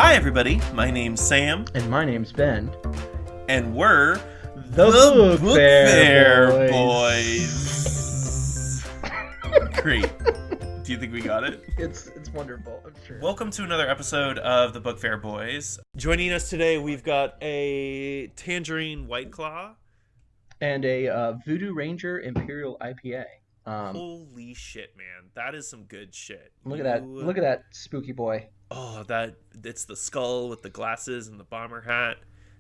Hi everybody, my name's Sam, And my name's Ben. and we're The Book Fair Boys. Great. Do you think we got it? It's wonderful, I'm sure. Welcome to another episode of the Book Fair Boys. Joining us today, we've got a Tangerine White Claw. And a Voodoo Ranger Imperial IPA. Holy shit, man. That is some good shit. Look at that spooky boy. Oh, it's the skull with the glasses and the bomber hat.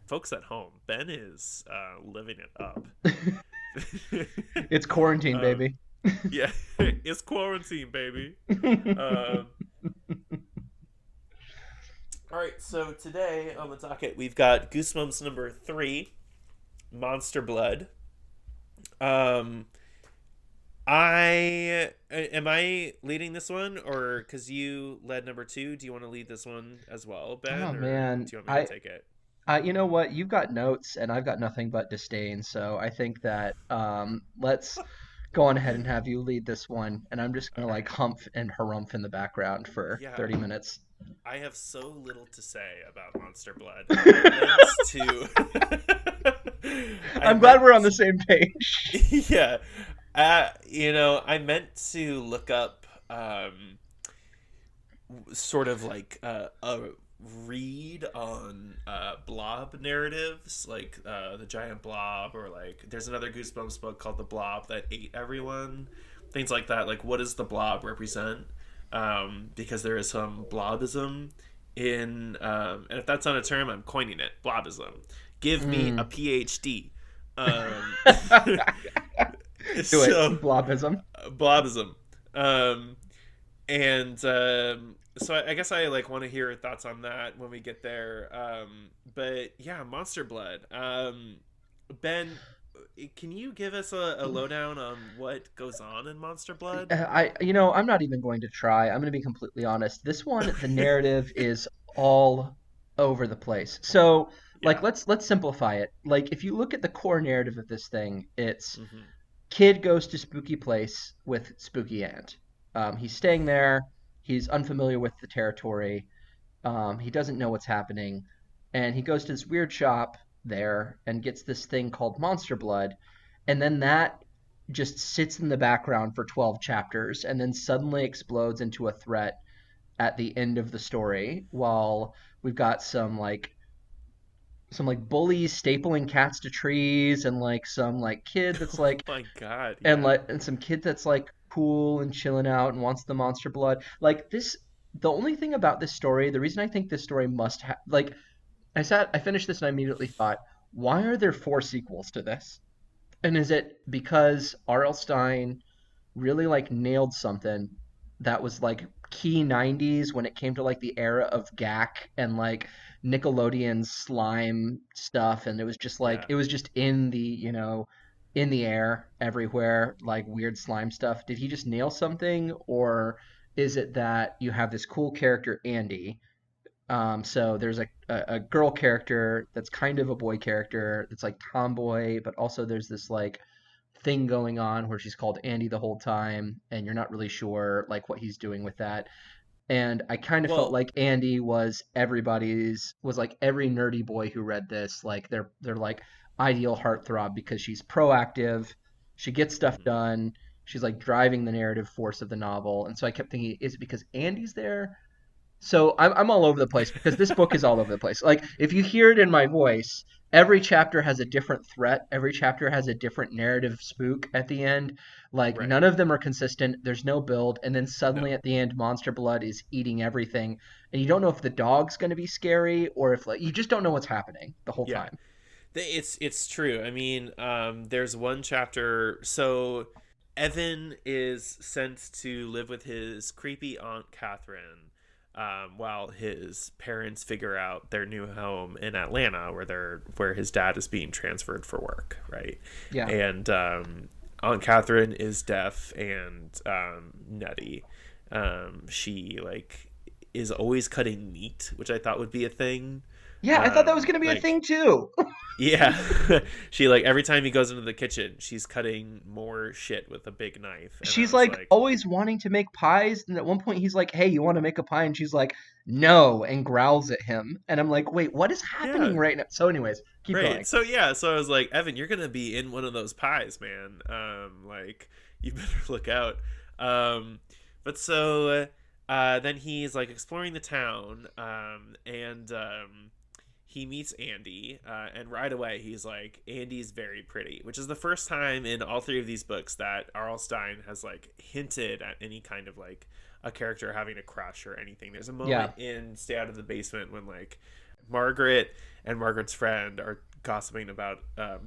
Folks at home, Ben is living it up. It's quarantine, baby. Yeah, it's quarantine, baby. All right, so today on the docket, we've got Goosebumps number 3, Monster Blood. Am I leading this one, or because you led number 2, do you want to lead this one as well, Ben? Oh, or man. do you want me to take it? You know what? You've got notes, and I've got nothing but disdain. So I think that let's go on ahead and have you lead this one, and I'm just gonna like humph and harumph in the background for 30 minutes. I have so little to say about Monster Blood. I'm glad we're on the same page. Yeah. I meant to look up sort of like a read on blob narratives, like the giant blob, or like there's another Goosebumps book called The Blob that ate everyone, things like that. Like, what does the blob represent? Because there is some blobism in, and if that's not a term, I'm coining it. Blobism. Give me a PhD. Do it. Blobism. Blobism. So I guess I like want to hear your thoughts on that when we get there. But yeah, Monster Blood. Ben, can you give us a lowdown on what goes on in Monster Blood? I'm not even going to try. I'm going to be completely honest. This one, the narrative is all over the place. So, like, let's simplify it. Like, if you look at the core narrative of this thing, it's kid goes to spooky place with spooky aunt. He's staying there. He's unfamiliar with the territory. He doesn't know what's happening. And he goes to this weird shop there and gets this thing called Monster Blood. And then that just sits in the background for 12 chapters and then suddenly explodes into a threat at the end of the story, while we've got some bullies stapling cats to trees, and like some like kid that's like oh my god, and some kid that's like cool and chilling out and wants the monster blood. Like this, the only thing about this story, the reason I think this story must have, like, I finished this and I immediately thought, why are there 4 sequels to this? And is it because R.L. Stine really like nailed something that was like key 90s when it came to like the era of gack and like Nickelodeon's slime stuff, and it was just like it was just in the in the air everywhere, like weird slime stuff. Did he just nail something, or is it that you have this cool character Andy? So there's a girl character that's kind of a boy character that's like tomboy, but also there's this like thing going on where she's called Andy the whole time, and you're not really sure like what he's doing with that. And I kind of felt like Andy was every nerdy boy who read this, like they're like ideal heartthrob, because she's proactive, she gets stuff done, she's like driving the narrative force of the novel. And so I kept thinking, is it because Andy's there? So I'm all over the place, because this book is all over the place. Like, if you hear it in my voice, every chapter has a different threat. Every chapter has a different narrative spook at the end. Like, none of them are consistent. There's no build. And then suddenly at the end, Monster Blood is eating everything. And you don't know if the dog's going to be scary, or if like you just don't know what's happening the whole time. It's true. I mean, there's one chapter. So Evan is sent to live with his creepy Aunt Kathryn, while his parents figure out their new home in Atlanta, where his dad is being transferred for work, right? Yeah. And Aunt Kathryn is deaf and nutty. She like is always cutting meat, which I thought would be a thing. Yeah, I thought that was going to be a thing too. Yeah. She like every time he goes into the kitchen, she's cutting more shit with a big knife. And I She's was like like, always wanting to make pies, and at one point he's like, "Hey, you want to make a pie?" And she's like, "No," and growls at him. And I'm like, "Wait, what is happening yeah. right now?" So, anyways, keep Right. going. So yeah, so I was like, Evan, you're gonna be in one of those pies, man. Like you better look out. But so then he's like exploring the town, and he meets Andy, and right away he's like, Andy's very pretty, which is the first time in all three of these books that R.L. Stine has like hinted at any kind of like a character having a crush or anything. There's a Yeah, moment in Stay Out of the Basement when like Margaret and Margaret's friend are gossiping about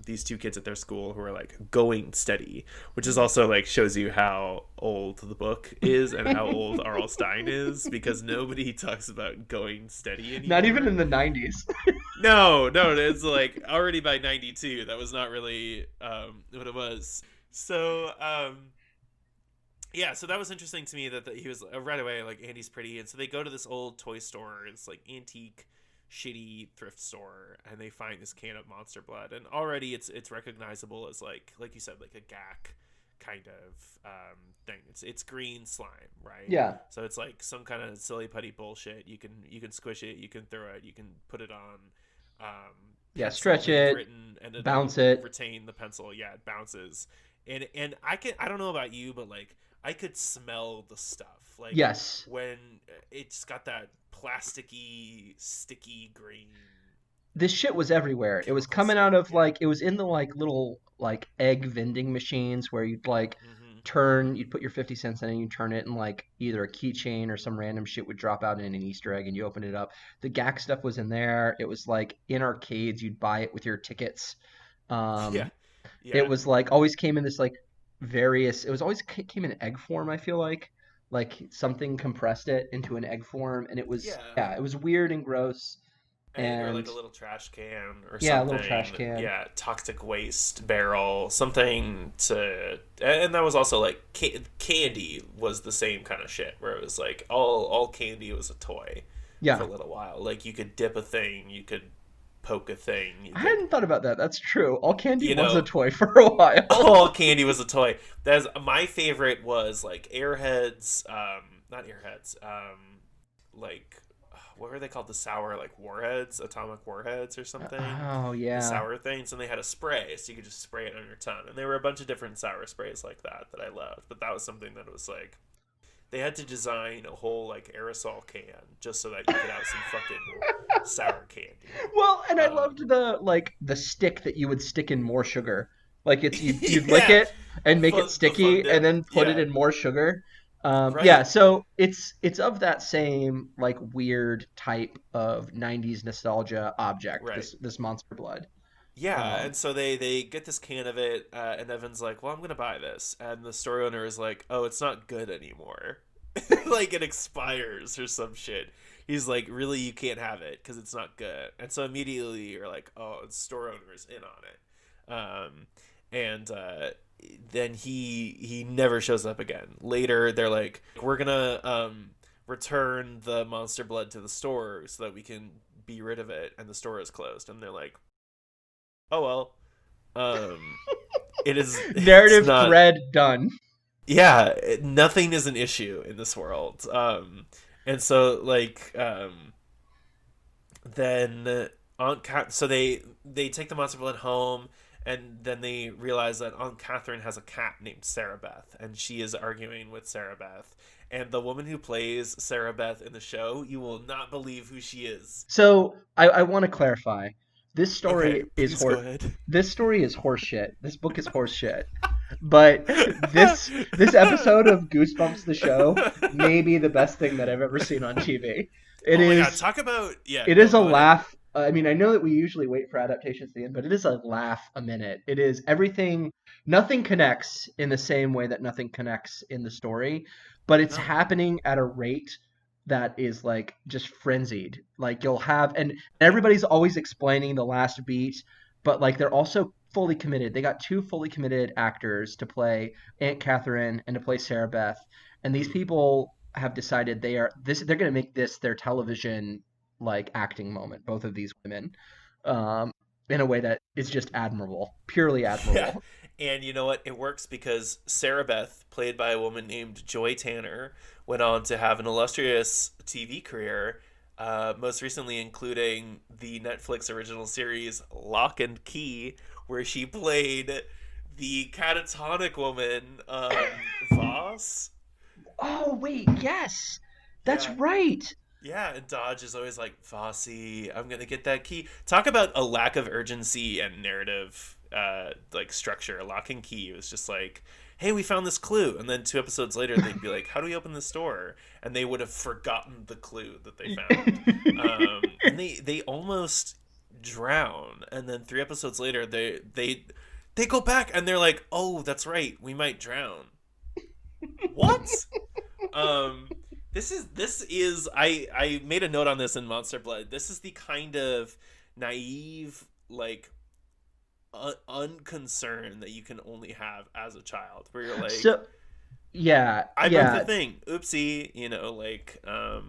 these two kids at their school who are like going steady, which is also like shows you how old the book is and how old R.L. Stine is, because nobody talks about going steady not even anymore. in the '90s. No, no, it's like already by 92 that was not really what it was. So yeah, so that was interesting to me that he was right away like, Andy's pretty. And so they go to this old toy store, it's like antique shitty thrift store, and they find this can of monster blood, and already it's recognizable as like you said, like a gack kind of thing. It's green slime, right? Yeah, So it's like some kind of silly putty bullshit. You can squish it, you can throw it, you can put it on yeah, pencil stretch that you've it, written, and it'll bounce it. retain the pencil. Yeah, it bounces. And I don't know about you, but like I could smell the stuff. Like Yes, when it's got that plasticky, sticky green this shit was everywhere. It was chemical coming stuff. out of Yeah. like it was in the like little like egg vending machines where you'd like Hmm. you'd put your 50 cents in and you turn it and like either a keychain or some random shit would drop out in an Easter egg and you open it up. The GAC stuff was in there. It was like in arcades, you'd buy it with your tickets. Yeah. Um, it Yeah. was like always came in this like various, it was always came in egg form, I feel like something compressed it into an egg form and it was, Yeah. yeah, it was weird and gross. Or like And a little trash can or yeah, a little trash something. can. Yeah, toxic waste barrel, something to. And that was also like candy was the same kind of shit, where it was like all candy was a toy for Yeah, a little while. Like you could dip a thing, you could poke a thing, you I could, hadn't thought about that. That's true. All candy you was a know, toy for a while. all candy was a toy. That's my favorite was like Airheads, not Airheads, like what were they called? The sour like warheads, atomic warheads or something. Oh The yeah. sour things, and they had a spray, so you could just spray it on your tongue. And there were a bunch of different sour sprays like that that I loved. But that was something that was like they had to design a whole like aerosol can just so that you could have some fucking sour candy. Well, and I loved Um, the like the stick that you would stick in more sugar. Like it's you'd lick yeah, it and make it the fun sticky and dip. then put it Yeah, in more sugar. Yeah, right, so it's of that same like weird type of '90s nostalgia object. right. This Monster Blood. Yeah, Um, and so they get this can of it, and Evan's like, "Well, I'm gonna buy this," and the store owner is like, "Oh, it's not good anymore, like it expires or some shit." He's like, "Really, you can't have it because it's not good," and so immediately you're like, "Oh, the store owner is in on it," and then he never shows up again. Later, they're like, "We're gonna return the monster blood to the store so that we can be rid of it," and the store is closed, and they're like, oh well, um it's narrative not. thread done. Yeah, nothing is an issue in this world. And so like then Aunt Cat, so they take the monster blood home, and then they realize that Aunt Catherine has a cat named Sarah Beth, and she is arguing with Sarah Beth. And the woman who plays Sarah Beth in the show, you will not believe who she is. So I want to clarify. This Okay, story is please go ahead. this story is horseshit. This book is horseshit. But this episode of Goosebumps the show may be the best thing that I've ever seen on TV. It Oh my god, is talk about, yeah, it no, is a go ahead. laugh. I mean, I know that we usually wait for adaptations at the end, but it is a laugh a minute. It is everything. Nothing connects in the same way that nothing connects in the story, but it's No. happening at a rate that is like just frenzied. Like you'll have, and everybody's always explaining the last beat, but like they're also fully committed. They got two fully committed actors to play Aunt Catherine and to play Sarah Beth, and these people have decided they're going to make this their television like acting moment, both of these women. um in a way that is just admirable, purely Yeah. admirable. And you know what? It works because Sarah Beth, played by a woman named Joy Tanner, went on to have an illustrious TV career, most recently including the Netflix original series Lock and Key, where she played the catatonic woman, Voss. Oh, wait, yes. That's Yeah. right. Yeah, and Dodge is always like, Fossey, I'm gonna get that key. Talk about a lack of urgency and narrative, like structure. Lock and Key was just like, hey, we found this clue, and then 2 episodes later they'd be like, how do we open this door? And they would have forgotten the clue that they found, and they almost drown, and then 3 episodes later they go back and they're like, oh, that's right, we might drown. What? Um, this is I made a note on this in Monster Blood. This is the kind of naive, like, unconcern that you can only have as a child, where you're like, So, yeah, I broke the yeah, thing, oopsie, like, yeah.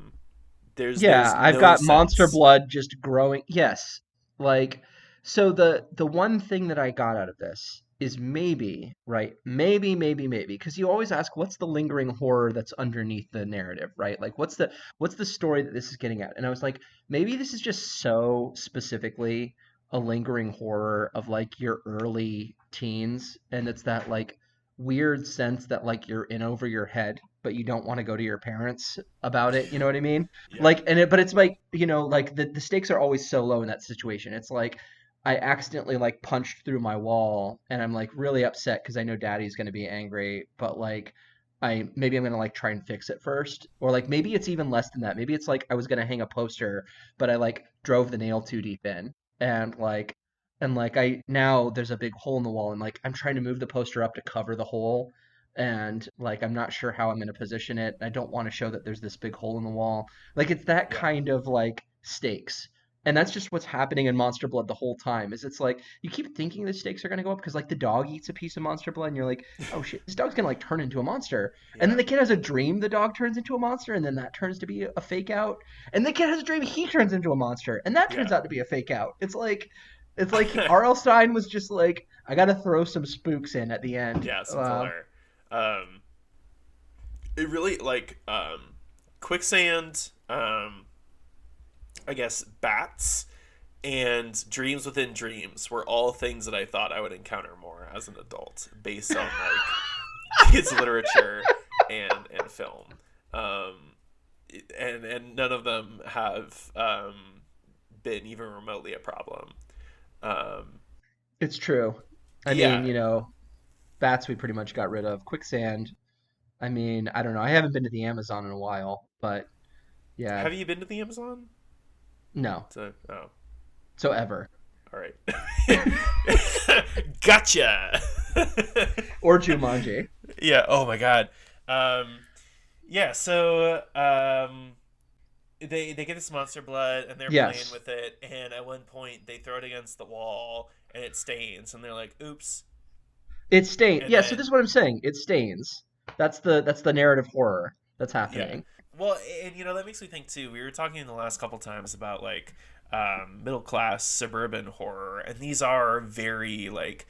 there's I've no got monster sense. blood just growing. Yes, like so the one thing that I got out of this is maybe, right? Maybe, because you always ask, what's the lingering horror that's underneath the narrative, right? Like, what's the story that this is getting at? And I was like, maybe this is just so specifically a lingering horror of like your early teens, and it's that like weird sense that like you're in over your head, but you don't want to go to your parents about it. You know what I mean? Yeah, Like, but it's like, like the stakes are always so low in that situation. It's like I accidentally like punched through my wall and I'm like really upset because I know daddy's going to be angry, but like I'm going to like try and fix it first. Or like maybe it's even less than that. Maybe it's like I was going to hang a poster, but I like drove the nail too deep in, and like I now there's a big hole in the wall, and like I'm trying to move the poster up to cover the hole, and like I'm not sure how I'm going to position it. I don't want to show that there's this big hole in the wall. Like it's that yeah, kind of like stakes. And that's just what's happening in Monster Blood the whole time. Is it's like you keep thinking the stakes are going to go up because like the dog eats a piece of Monster Blood and you're like, "Oh shit, this dog's going to like turn into a monster." And then yeah. the kid has a dream the dog turns into a monster, and then that turns to be a fake out. And the kid has a dream he turns into a monster, and that turns Yeah. out to be a fake out. It's like R.L. Stein was just like, I got to throw some spooks in at the end. Yeah, some filler. Um, it really, like, quicksand, I guess bats and dreams within dreams were all things that I thought I would encounter more as an adult based on like kids literature and film. Um, and none of them have been even remotely a problem. Um, It's true. I mean, yeah. bats we pretty much got rid of. Quicksand, I mean, I don't know. I haven't been to the Amazon in a while, but yeah, Have you been to the Amazon? no. So, oh, So ever. all right. Gotcha. Or Jumanji. Yeah. Oh my god. Um, yeah. So they get this monster blood and they're playing Yes. with it, and at one point they throw it against the wall and it stains, and they're like, "Oops!" It stains. And Yeah, so this then is what I'm saying. It stains. That's the narrative horror that's yeah. happening. Well, and that makes me think too. We were talking in the last couple times about like middle class suburban horror, and these are very like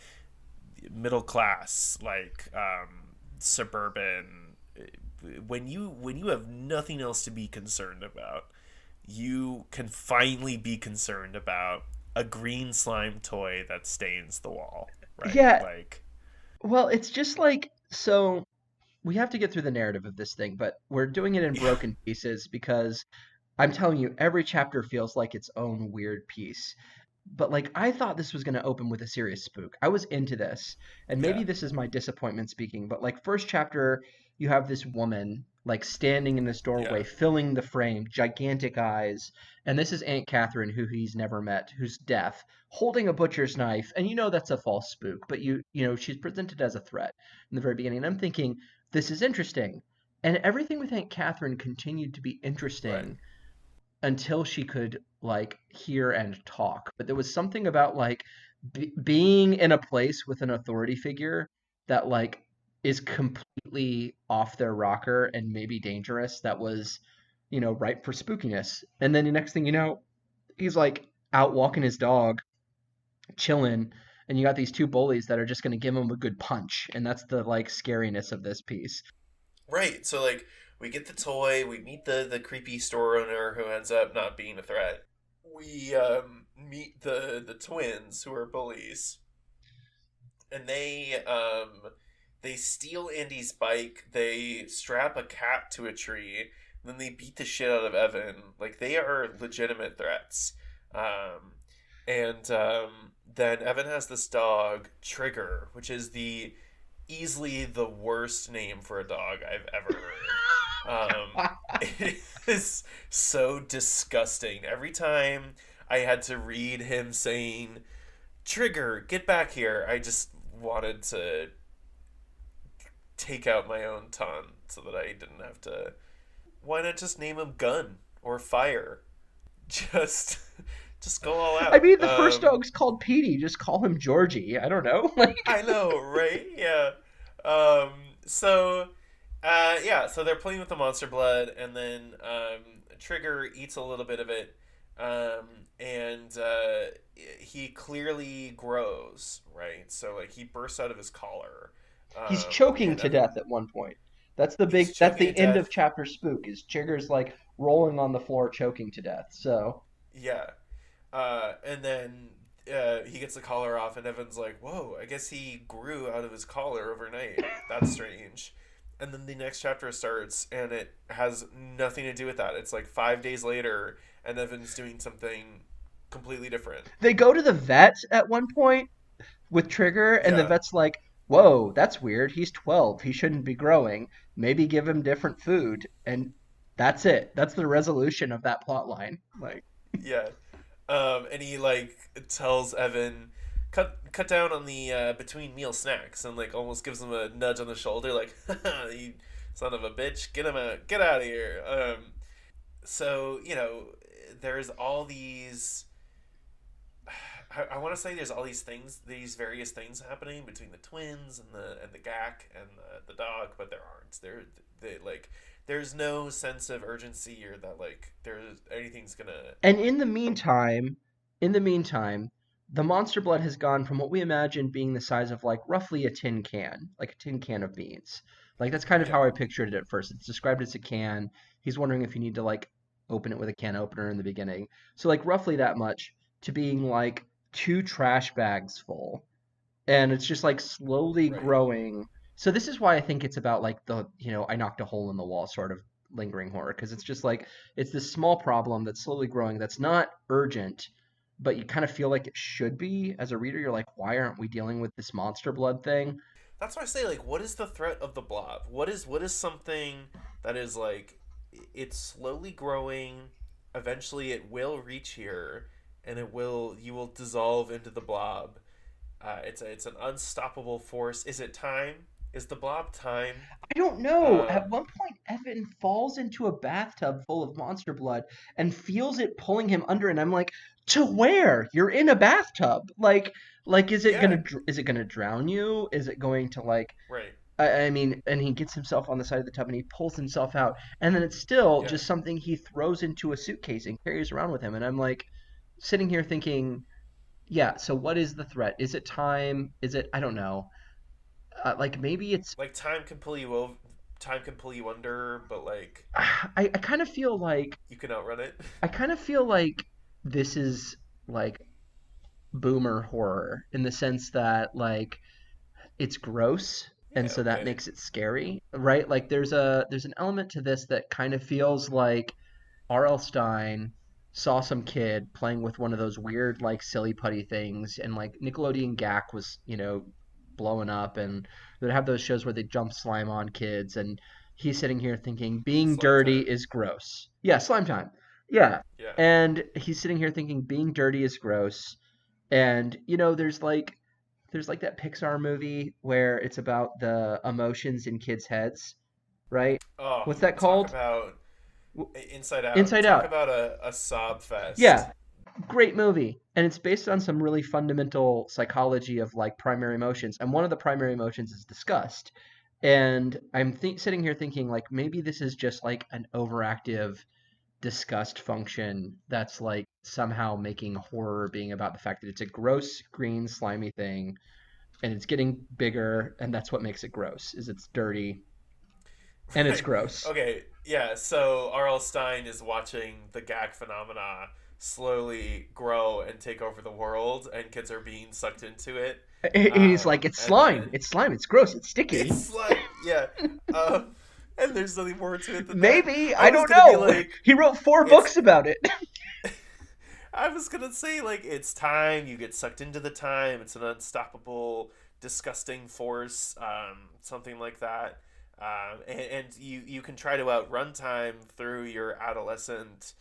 middle class, like suburban. When you have nothing else to be concerned about, you can finally be concerned about a green slime toy that stains the wall, right? Yeah, Like, well, it's just like so we have to get through the narrative of this thing, but we're doing it in yeah, broken pieces because I'm telling you, every chapter feels like its own weird piece. But like I thought this was going to open with a serious spook. I was into this. And yeah, maybe this is my disappointment speaking, but like first chapter you have this woman like standing in this yeah, doorway filling the frame, gigantic eyes. And this is Aunt Kathryn who he's never met, who's deaf, holding a butcher's knife. And that's a false spook, but she's presented as a threat in the very beginning. And I'm thinking this is interesting. And everything with Aunt Kathryn continued to be right, interesting until she could like hear and talk. But there was something about like being in a place with an authority figure that like is completely off their rocker and maybe dangerous that was, ripe for spookiness. And then the next thing you know, he's like out walking his dog chilling, and you got these two bullies that are just going to give him a good punch, and that's the like scariness of this piece. Right. So like we get the toy, we meet the creepy store owner who ends up not being a threat. We meet the twins who are bullies, and they steal Andy's bike. They strap a cat to a tree. Then they beat the shit out of Evan. Like they are legitimate threats. Um, and then Evan has this dog, Trigger, which is the easily the worst name for a dog I've ever heard. It is so disgusting. Every time I had to read him saying, Trigger, get back here, I just wanted to take out my own tongue so that I didn't have to. Why not just name him Gun or Fire? Just, just go all I out. mean, the first dog's called Petey. Just call him Georgie. I don't know. Like, I know, right? Yeah. Um, so, yeah, so they're playing with the monster blood, and then Trigger eats a little bit of it, um, and he clearly grows, right? So, like, he bursts out of his collar, he's choking and to Evan, death at one point. That's the he's big. That's choking to the end death. of chapter spook. Is Chigger's like rolling on the floor, choking to death. So Yeah. And then he gets the collar off, and Evan's like, "Whoa! I guess he grew out of his collar overnight. That's strange." And then the next chapter starts, and it has nothing to do with that. It's like 5 days later, and Evan's doing something completely different. they go to the vet at one point with Trigger, and the Yeah, vet's like, "Whoa, that's weird. He's 12. He shouldn't be growing. Maybe give him different food." And that's it. That's the resolution of that plot line. Like, yeah. And he like tells Evan, cut down on the between meal snacks, and like almost gives him a nudge on the shoulder, like, "You son of a bitch, get out of here." So there's all these. I want to say there's all these things, these various things happening between the twins and the gack and the dog, but there aren't. They like there's no sense of urgency or that like there's anything's gonna. and in the meantime, the monster blood has gone from what we imagine being the size of like roughly a tin can, like a tin can of beans. Like that's kind of Yeah, how I pictured it at first. It's described as a can. He's wondering if you need to like open it with a can opener in the beginning. So like roughly that much to being like two trash bags full, and it's just like slowly right. growing. So this is why I think it's about like the I knocked a hole in the wall sort of lingering horror, because it's just like it's this small problem that's slowly growing that's not urgent, but you kind of feel like it should be as a reader. You're like, why aren't we dealing with this monster blood thing? That's why I say like, what is the threat of the blob? What is something that is like, it's slowly growing. Eventually, it will reach here, and you will dissolve into the blob. It's an unstoppable force. Is it time? Is the blob time? I don't know. Um, At one point, Evan falls into a bathtub full of monster blood and feels it pulling him under, and I'm like, to where? You're in a bathtub. Like, yeah, is it gonna drown you? Is it going to like? right. I mean, and he gets himself on the side of the tub and he pulls himself out, and then it's still Yeah, just something he throws into a suitcase and carries around with him, and I'm like, sitting here thinking, yeah. So what is the threat? Is it time? Is it? I don't know. Like maybe it's like time can pull you over. Time can pull you under, but like I kind of feel like you can outrun it. this is like boomer horror in the sense that like it's gross, and Yeah. so that Okay. makes it scary, right? Like there's an element to this that kind of feels like R.L. Stein saw some kid playing with one of those weird like silly putty things, and like Nickelodeon Gack was blowing up, and they'd have those shows where they jump slime on kids, and he's sitting here thinking being Slime dirty time. is gross. Yeah, slime time. Yeah, Yeah. and he's sitting here thinking being dirty is gross, and there's like that Pixar movie where it's about the emotions in kids' heads, right? Oh, What's that talk called? about Inside Out. Inside Talk Out. about a sob fest. Yeah, great movie. And it's based on some really fundamental psychology of like primary emotions. And one of the primary emotions is disgust. And I'm sitting here thinking like maybe this is just like an overactive disgust function that's like somehow making horror being about the fact that it's a gross green slimy thing and it's getting bigger, and that's what makes it gross, is it's dirty and it's Right. gross. Okay. Yeah. So R.L. Stein is watching the gag phenomena slowly grow and take over the world, and kids are being sucked into it. He's like, it's And slime, then it's slime, it's gross, it's sticky. it's like, yeah. And there's nothing more to it than that. Maybe, I I was don't gonna be know. like, He wrote four it's. books about it. I was gonna say like it's time. You get sucked into the time. It's an unstoppable, disgusting force. Something like that. And you can try to outrun time through your adolescent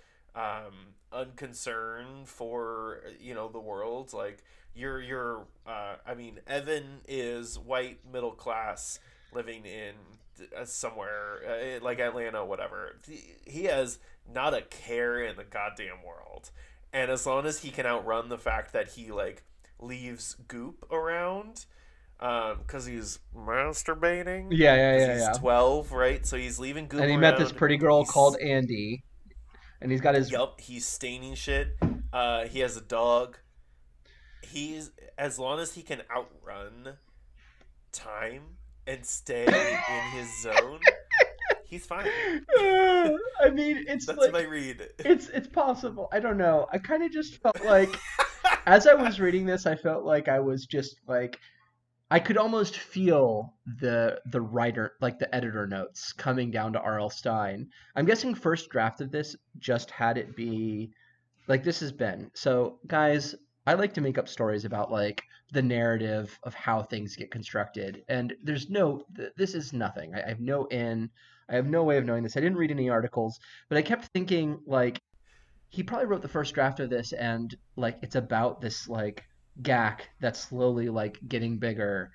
unconcern for the world. Like I mean, Evan is white middle class living in somewhere like Atlanta, whatever. He has not a care in the goddamn world, and as long as he can outrun the fact that he like leaves goop around because he's masturbating Yeah, yeah, because yeah, he's yeah. 12, right? So he's leaving And goop he met this around. pretty girl called He's Andy, and he's got his. Yup, he's staining shit. He has a dog. He's As long as he can outrun time and stay in his zone, he's fine. I mean, it's That's like my read. it's possible. I don't know. I kind of just felt like as I was reading this, I felt like I was just like I could almost feel the writer, like the editor notes coming down to R.L. Stein. I'm guessing first draft of this just had it be like this has been. So, guys, I like to make up stories about like the narrative of how things get constructed, and there's no, this is nothing. I have no I have no way of knowing this. I didn't read any articles, but I kept thinking like he probably wrote the first draft of this, and like it's about this like gack that's slowly like getting bigger,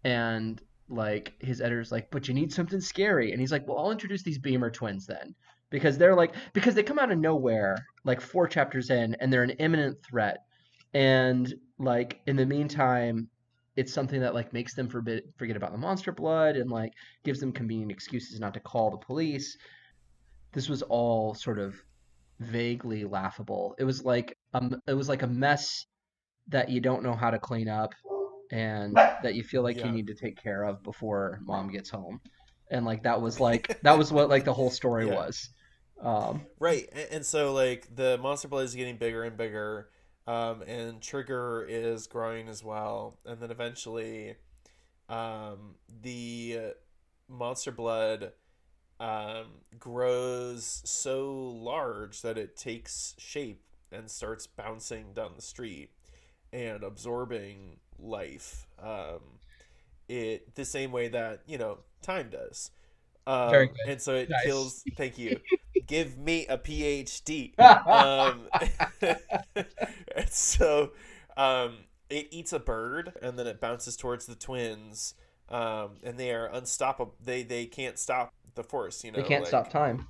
and like his editor's like, but you need something scary, and he's like, well, I'll introduce these Beamer twins then, because they come out of nowhere like four chapters in, and they're an imminent threat, and like in the meantime, it's something that like makes them forget about the monster blood, and like gives them convenient excuses not to call the police. This was all sort of vaguely laughable. It was like a mess that you don't know how to clean up, and that you feel like you Yeah. need to take care of before mom gets home. And that was what like the whole story Yeah. was. Um, Right. And so like the monster blood is getting bigger and bigger, and Trigger is growing as well, and then eventually, the monster blood grows so large that it takes shape and starts bouncing down the street and absorbing life. It the same way that time does. Very good. And so it Nice. kills. Thank you. Give me a PhD. And so it eats a bird and then it bounces towards the twins. And they are unstoppable. They can't stop the force. They can't stop Like time.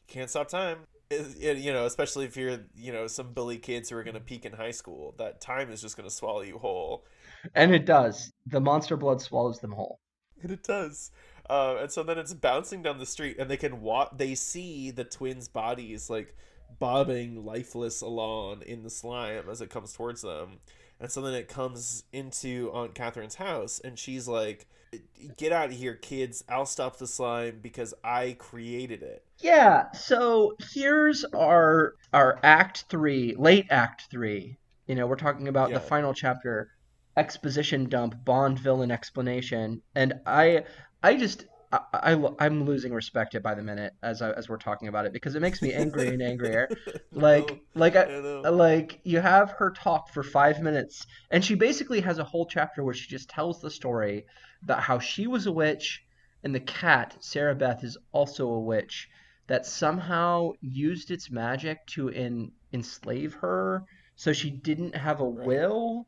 can't stop time. Especially if you're some bully kids who are gonna peak in high school. That time is just gonna swallow you whole. And it does. The monster blood swallows them whole. And it does. And so then it's bouncing down the street, and they can walk. They see the twins' bodies like bobbing lifeless along in the slime as it comes towards them. And so then it comes into Aunt Catherine's house, and she's like, "Get out of here, kids! I'll stop the slime because I created it." Yeah, so here's our act 3, late act 3. You know, we're talking about the Yeah. final chapter, exposition dump, Bond villain explanation, and I just I'm losing respect it by the minute as we're talking about it, because it makes me angry and angrier. I know. I know. Like you have her talk for 5 minutes, and she basically has a whole chapter where she just tells the story about how she was a witch, and the cat Sarah Beth is also a witch that somehow used its magic to enslave her, so she didn't have a Right. will.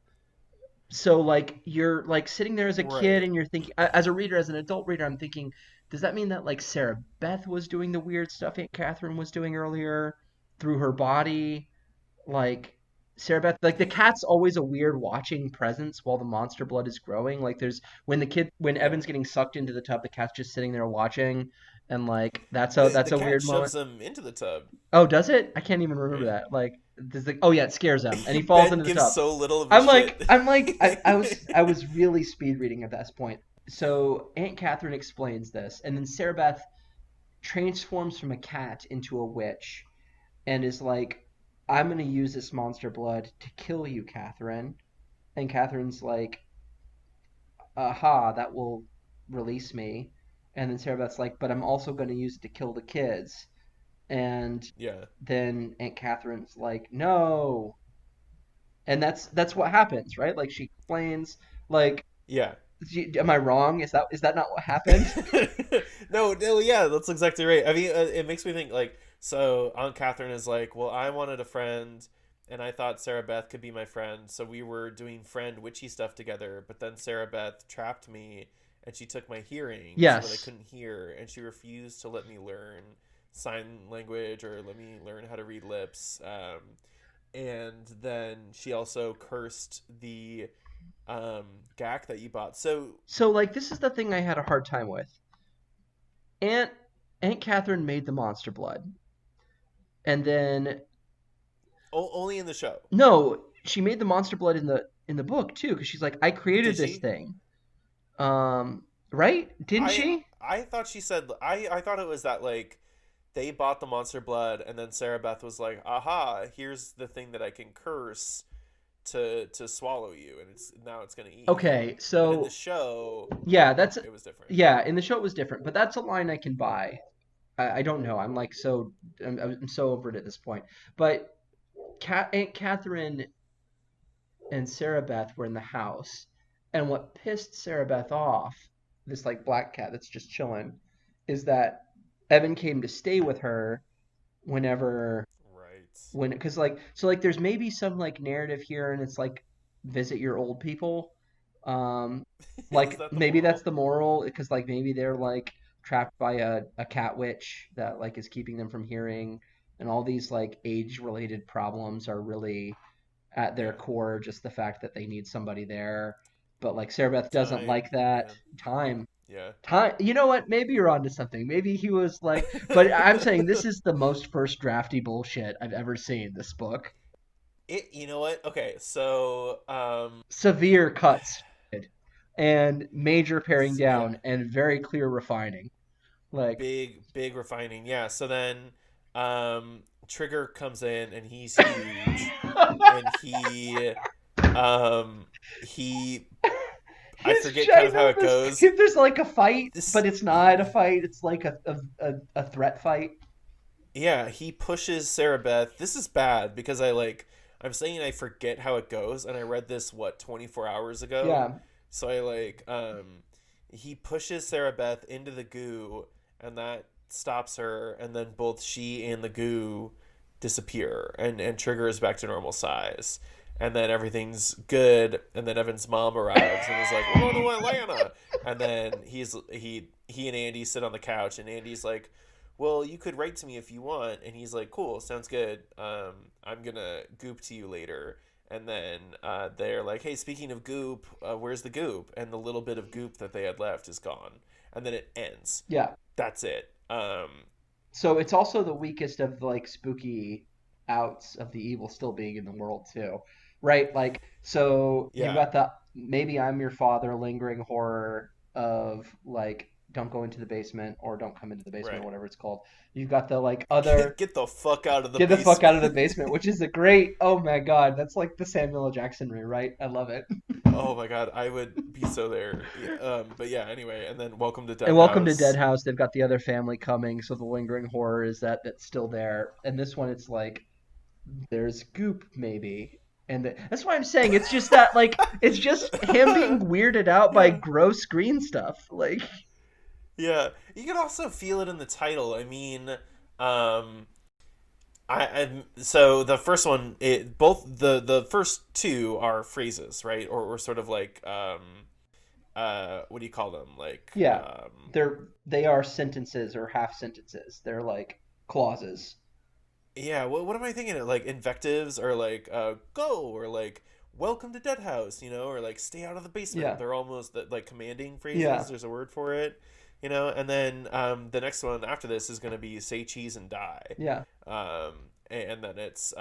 So like you're like sitting there as a kid, Right. and you're thinking, as a reader, as an adult reader, I'm thinking, does that mean that like Sarah Beth was doing the weird stuff Aunt Catherine was doing earlier through her body? Like, Sarah Beth, like the cat's always a weird watching presence while the monster blood is growing. Like there's when Yeah. Evan's getting sucked into the tub, the cat's just sitting there watching, and like The that's a cat weird moment. shoves him into the tub, Oh, does it? I can't even remember right? that. Like does the oh yeah, it scares him and he falls Ben into the gives tub. so little of a shit. I was really speed reading at this point. So Aunt Catherine explains this, and then Sarah Beth transforms from a cat into a witch and is like, I'm gonna use this monster blood to kill you, Kathryn. And Catherine's like, aha, that will release me. And then Sarah Beth's like, but I'm also gonna use it to kill the kids. And Yeah. then Aunt Catherine's like, no. And that's what happens, right? Like she explains, like, Yeah. am I wrong? Is that not what happened? No, no, yeah, that's exactly right. I mean, it makes me think like, so Aunt Catherine is like, well, I wanted a friend, and I thought Sarah Beth could be my friend, so we were doing friend witchy stuff together. But then Sarah Beth trapped me, and she took my hearing so that I Yes. couldn't hear, and she refused to let me learn sign language or let me learn how to read lips. And then she also cursed the gack that you bought. So So like this is the thing I had a hard time with. Aunt Aunt Catherine made the monster blood, and then only in the show. no, she made the monster blood in the book too, because she's like, I created Did this she? thing. Right? Didn't I she? I thought she said I thought it was that like they bought the monster blood and then Sarah Beth was like, "Aha, here's the thing that I can curse to swallow you and it's going to eat you." Okay, But in the so show, yeah, that's it was different. yeah. In the show it was different, but that's a line I can buy. I don't know. I'm so over it at this point. But Aunt Catherine and Sarah Beth were in the house, and what pissed Sarah Beth off, this like black cat that's just chilling, is that Evan came to stay with her whenever Right. when because like there's maybe some like narrative here and it's like visit your old people, um Is like that the maybe that's moral? the moral because like maybe they're like trapped by a cat witch that like is keeping them from hearing, and all these like age related problems are really at their Yeah. core just the fact that they need somebody there, but like Sarah Beth doesn't Time, like that. man. Time. Yeah. Time, you know what? Maybe you're onto something. Maybe he was like, but I'm saying this is the most first drafty bullshit I've ever seen. This book, You know what? Okay, so severe cuts and major paring yeah, down and very clear refining. Like, big refining. Yeah, so then Trigger comes in and he's huge and um he I he's forget kind of how it ginormous. goes. There's like a fight, This but it's not a fight. It's like a threat fight. Yeah, he pushes Sarah Beth. This is bad because I'm saying I forget how it goes and I read this 24 hours ago. Yeah, So I he pushes Sarah Beth into the goo and that stops her and then both she and the goo disappear and Trigger is back to normal size. And then everything's good and then Evan's mom arrives and is like, "We're going to Atlanta." And then he and Andy sit on the couch and Andy's like, well, you could write to me if you want. And he's like, cool, sounds good. I'm going to goop to you later. And then they're like, hey, speaking of goop, where's the goop? And the little bit of goop that they had left is gone. And then it ends. yeah. That's it. So it's also the weakest of like spooky outs of the evil still being in the world too, right? Like so you've Yeah. got the maybe I'm your father lingering horror of like don't go into the basement or don't come into the basement or Right. whatever it's called. You've got the like other Get the fuck out of the get the fuck out of the basement. basement, which is a great, oh my god, that's like the Samuel L. Jackson rewrite. I love it. Oh my god, I would be so there. Yeah, but yeah, anyway, and then Welcome to And Dead welcome to Dead House. House. They've got the other family coming, so the lingering horror is that that's still there. And this one, it's like there's goop maybe, and that's why I'm saying it's just that like it's just him being weirded out by Yeah. gross green stuff. Like Yeah, you can also feel it in the title. I mean, um, so the first one, both the first two are phrases, right? Or sort of like what do you call them? Like yeah, they are sentences or half sentences. They're like clauses. Yeah, what am I thinking of? Like invectives or like go or like welcome to Dead House, or like stay out of the basement. Yeah, They're almost like commanding phrases. yeah, There's a word for it, And then the next one after this is going to be say cheese and die. yeah, Um, and then it's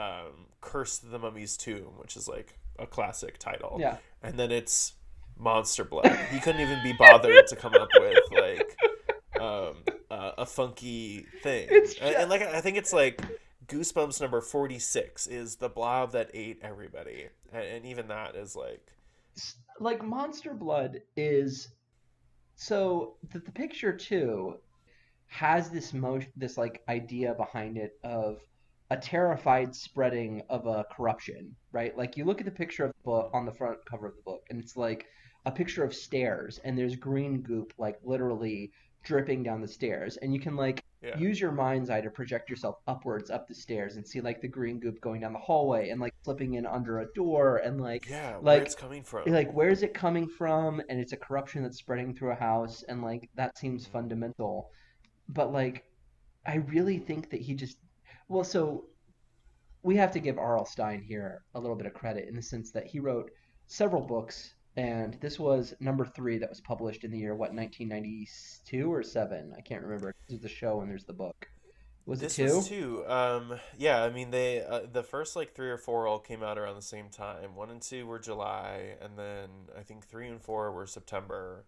curse the mummy's tomb, which is like a classic title. yeah. And then it's monster blood. He couldn't even be bothered to come up with like a funky thing. It's And just like I think it's like Goosebumps number 46 is the blob that ate everybody. And even that is like like Monster Blood is so the picture too has this this like idea behind it of a terrified spreading of a corruption, right? Like you look at the picture of the book on the front cover of the book, and it's like a picture of stairs, and there's green goop like literally dripping down the stairs, and you can like yeah. use your mind's eye to project yourself upwards up the stairs and see like the green goop going down the hallway and like slipping in under a door and Yeah, where like it's coming from. like where's it coming from, and it's a corruption that's spreading through a house, and like that seems Mhm. fundamental. But like I really think that he just well, so we have to give R.L. Stine here a little bit of credit in the sense that he wrote several books, and this was number three that was published in the year what 1992 or seven? I can't remember. There's the show and there's the book. Was it This was two? two. Yeah, I mean they the first like three or four all came out around the same time. One and two were July, and then I think three and four were September,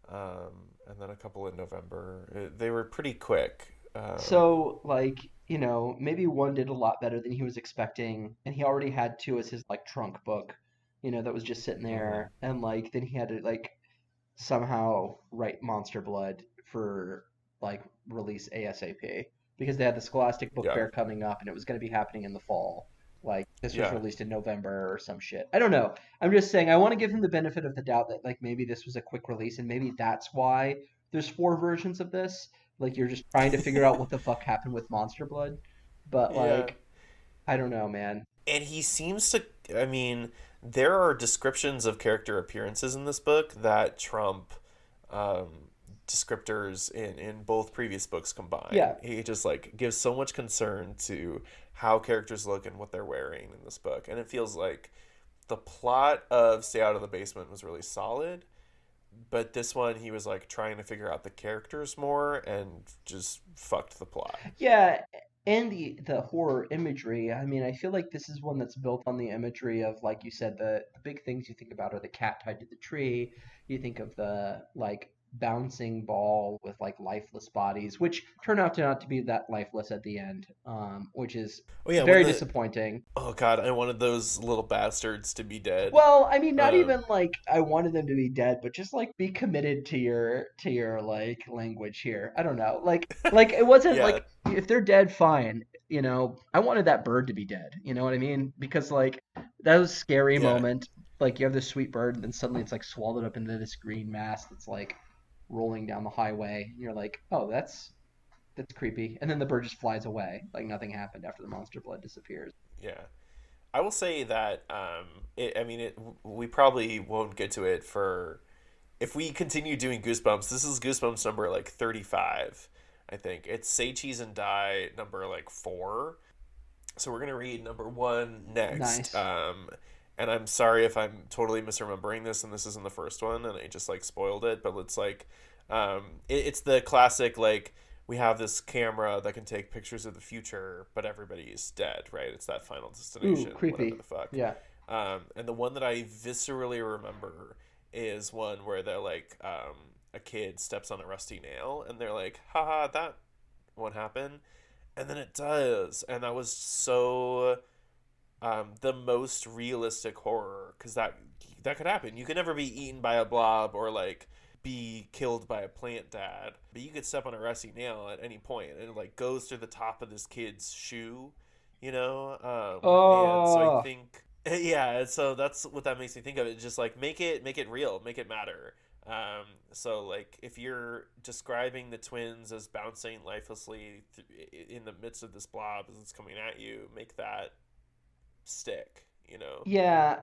and then a couple in November. They were pretty quick. So like maybe one did a lot better than he was expecting, and he already had two as his like trunk book, that was just sitting Mhm. there, and like then he had to like somehow write Monster Blood for like release ASAP because they had the Scholastic Book Yeah, Fair coming up and it was going to be happening in the fall. Like this was yeah, released in November or some shit. I don't know. I'm just saying I want to give him the benefit of the doubt that like maybe this was a quick release and maybe that's why there's four versions of this. Like you're just trying to figure out what the fuck happened with Monster Blood. But yeah. like I don't know, man. And he seems to. I mean, there are descriptions of character appearances in this book that trump um, descriptors in both previous books combined. Yeah. He just like gives so much concern to how characters look and what they're wearing in this book, and it feels like the plot of Stay Out of the Basement was really solid, but this one he was like trying to figure out the characters more and just fucked the plot. Yeah, and the horror imagery. I mean, I feel like this is one that's built on the imagery of, like you said, the big things you think about are the cat tied to the tree. You think of the like bouncing ball with like lifeless bodies, which turn out to not to be that lifeless at the end, which is Oh yeah, when very the disappointing. oh god, I wanted those little bastards to be dead. Well, I mean, not Um, even like I wanted them to be dead, but just like be committed to your like language here. I don't know. Like it wasn't yeah, like if they're dead, fine. I wanted that bird to be dead. You know what I mean? Because like that was a scary yeah, moment. Like you have this sweet bird, and then suddenly it's like swallowed up into this green mass that's like rolling down the highway. And you're like, oh, that's creepy. And then the bird just flies away, like nothing happened after the monster blood disappears. yeah. I will say that I mean, we probably won't get to it for if we continue doing Goosebumps. This is Goosebumps number like 35, I think. It's Say Cheese and Die number like 4. So we're gonna read number 1 next. Nice. And I'm sorry if I'm totally misremembering this and this isn't the first one and I just like spoiled it, but it's like it's the classic like we have this camera that can take pictures of the future, but everybody's dead, right? It's that Final Ooh, Destination, whatever creepy. the fuck. Yeah. And the one that I viscerally remember is one where they're like a kid steps on a rusty nail and they're like, haha, that won't happen. And then it does. And that was so the most realistic horror because that could happen. You could never be eaten by a blob or like be killed by a plant dad, but you could step on a rusty nail at any point and it like goes through the top of this kid's shoe, and so I Oh, think yeah, so that's what that makes me think of. It just like make it real, make it matter. So like if you're describing the twins as bouncing lifelessly in the midst of this blob as it's coming at you, make that stick. yeah.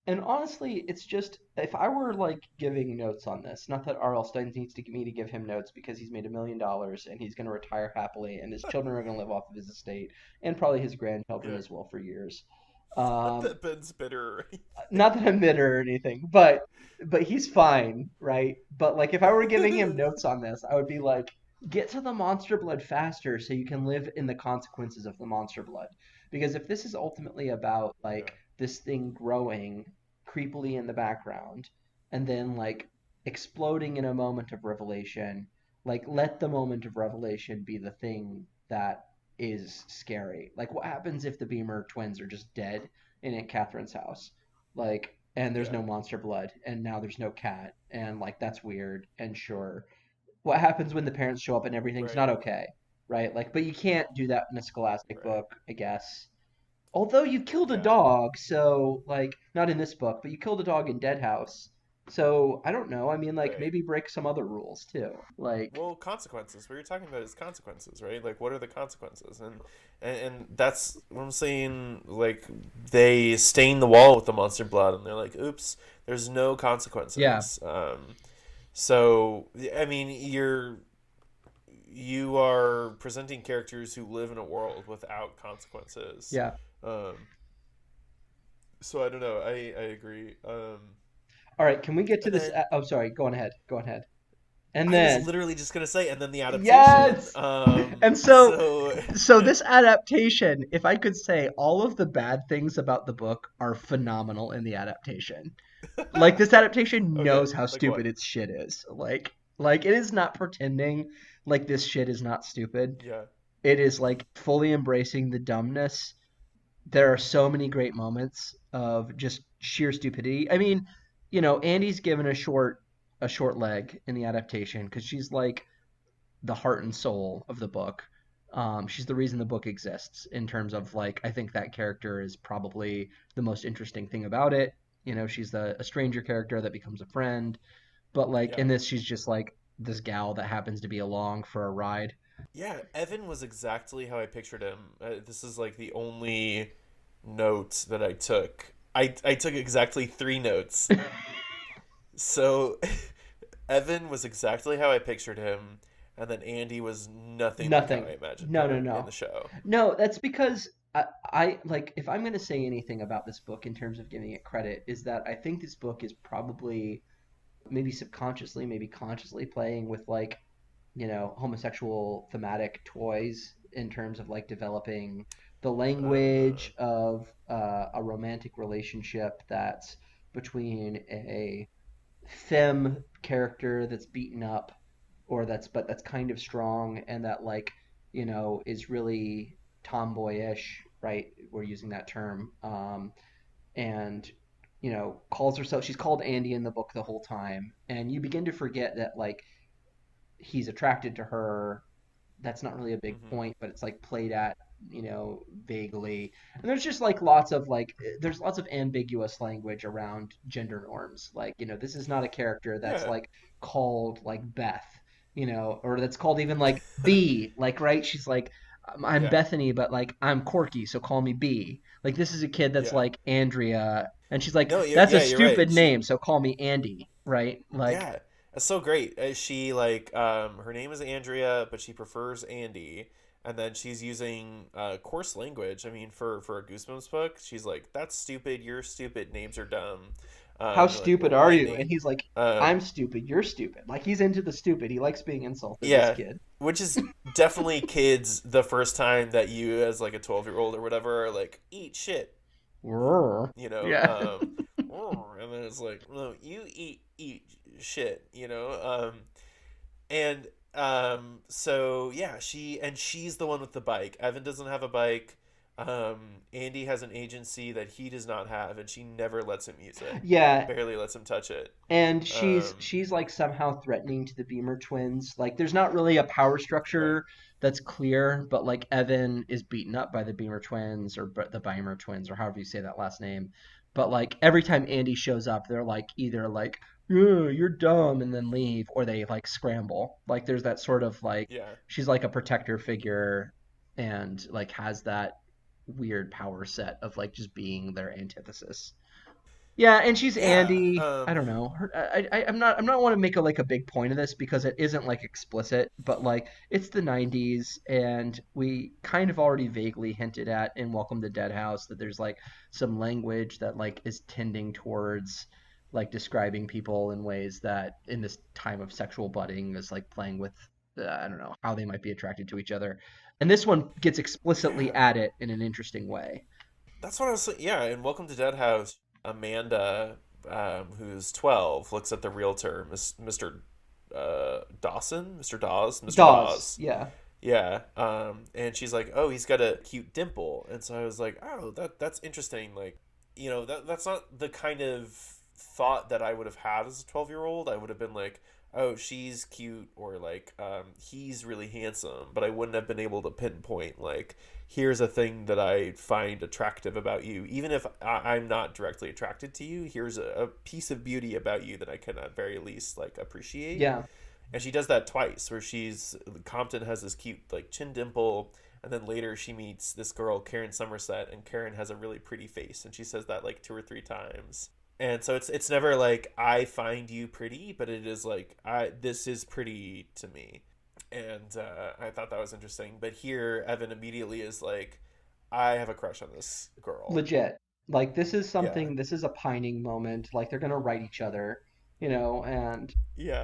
And honestly, it's just if I were like giving notes on this, not that R.L. Stein needs to me to give him notes because he's made $1 million and he's going to retire happily, and his children are going to live off of his estate, and probably his grandchildren Yeah. as well for years. Not Um, that Ben's bitter or Not that I'm bitter or anything, but he's fine, right? But like if I were giving him anything. notes on this, I would be like, get to the monster blood faster so you can live in the consequences of the monster blood. Because if this is ultimately about like Yeah. this thing growing creepily in the background and then like exploding in a moment of revelation, like let the moment of revelation be the thing that is scary. Like what happens if the Beamer twins are just dead in Aunt Catherine's house? Like, and there's Yeah. no monster blood, and now there's no cat, and like that's weird. And sure, what happens when the parents show up and everything's Right. not okay, right? Like, but you can't do that in a Scholastic Right. book, I guess. Although you killed a Yeah. dog, so like not in this book, but you killed a dog in Dead House. So I don't know. I mean, like Right. maybe break some other rules too. Like, Well, consequences. What you're talking about is consequences, right? Like, what are the consequences? And that's what I'm saying. Like, they stain the wall with the monster blood, and they're like, "Oops, there's no yeah, consequences." So I mean, you are presenting characters who live in a world without consequences. yeah. Um, so I don't know. I agree. All right, can we get to And this? then Oh, sorry. Go on ahead. Go on ahead. And I was then literally just gonna say, and then the adaptation. yes. And So so this adaptation, if I could say all of the bad things about the book are phenomenal in the adaptation. Like this adaptation okay, knows how like stupid what? its shit is. Like it is not pretending like this shit is not stupid. Yeah. It is like fully embracing the dumbness. There are so many great moments of just sheer stupidity. I mean, Andy's given a short leg in the adaptation because she's like the heart and soul of the book. She's the reason the book exists in terms of like I think that character is probably the most interesting thing about it. She's a stranger character that becomes a friend, but like Yeah. in this, she's just like this gal that happens to be along for a ride. Yeah, Evan was exactly how I pictured him. This is like the only note that I took. I took exactly three notes. So Evan was exactly how I pictured him, and then Andy was nothing like how Nothing. I imagined No, no, her in no, the show. no. That's because I like if I'm gonna say anything about this book in terms of giving it credit, is that I think this book is probably maybe subconsciously, maybe consciously playing with like homosexual thematic toys in terms of like developing the Uh, language of a romantic relationship that's between a femme character that's beaten up or that's kind of strong and that like is really tomboyish, right? We're using that term. And calls herself, she's called Andy in the book the whole time, and you begin to forget that like he's attracted to her. That's not really a big mm-hmm. point, but it's like played at vaguely. And there's just like lots of like there's lots of ambiguous language around gender norms. Like this is not a character that's Yeah. like called like Beth, or that's called even like B. Like right, she's like I'm Yeah. Bethany, but like I'm Corky, so call me B. Like this is a kid that's Yeah. like Andrea, and she's like No, that's a you're right. stupid name, so call me Andy, right? Like Yeah, that's so great. She like her name is Andrea, but she prefers Andy, and then she's using coarse language. I mean, for a Goosebumps book, she's like, "That's stupid. You're stupid. Names are dumb." how They're like, stupid "Well, are my you? name." And he's like, Um, I'm stupid, you're stupid. Like he's into the stupid. He likes being insulted, this yeah, kid. which is definitely kids the first time that you as like a 12-year-old or whatever are like, "Eat shit." You know, Yeah. and then it's like, no, you eat shit, and so yeah, she's the one with the bike. Evan doesn't have a bike. Andy has an agency that he does not have, and she never lets him use it. Yeah, Barely lets him touch it. and she's Um, she's like somehow threatening to the Beamer twins. Like there's not really a power right. structure that's clear, but like Evan is beaten up by the Beamer twins or the Beamer twins or however you say that last name. But like every time Andy shows up, they're like either like "Ugh, you're dumb" and then leave, or they like scramble. Like there's that sort of like Yeah. she's like a protector figure and like has that weird power set of like just being their antithesis. Yeah, and she's Yeah. Andy. I don't know. I'm not want to make a big point of this because it isn't like explicit, but like it's the 90s and we kind of already vaguely hinted at in Welcome to Dead House that there's like some language that like is tending towards like describing people in ways that in this time of sexual budding is like playing with I don't know how they might be attracted to each other. And this one gets explicitly Yeah. at it in an interesting way. That's what I was saying. Yeah, in Welcome to Dead House, Amanda, who's 12, looks at the realtor, Mr. Dawson, Mr. Dawes, Mr. Dawes, Dawes. yeah. Yeah, and she's like, "Oh, he's got a cute dimple," and so I was like, "Oh, that's interesting." Like, that's not the kind of thought that I would have had as a 12-year-old. I would have been like, "Oh, she's cute," or like, "He's really handsome," but I wouldn't have been able to pinpoint like, "Here's a thing that I find attractive about you," even if I'm not directly attracted to you. Here's a piece of beauty about you that I can at very least like appreciate. Yeah. And she does that twice, where she's Compton has this cute like chin dimple, and then later she meets this girl Karen Somerset, and Karen has a really pretty face, and she says that like two or three times. And so it's never like I find you pretty, but it is like I this is pretty to me, and I thought that was interesting. But here Evan immediately is like, I have a crush on this girl. Legit. Like this is Yeah, something, this is a pining moment. Like they're gonna write each other, and yeah,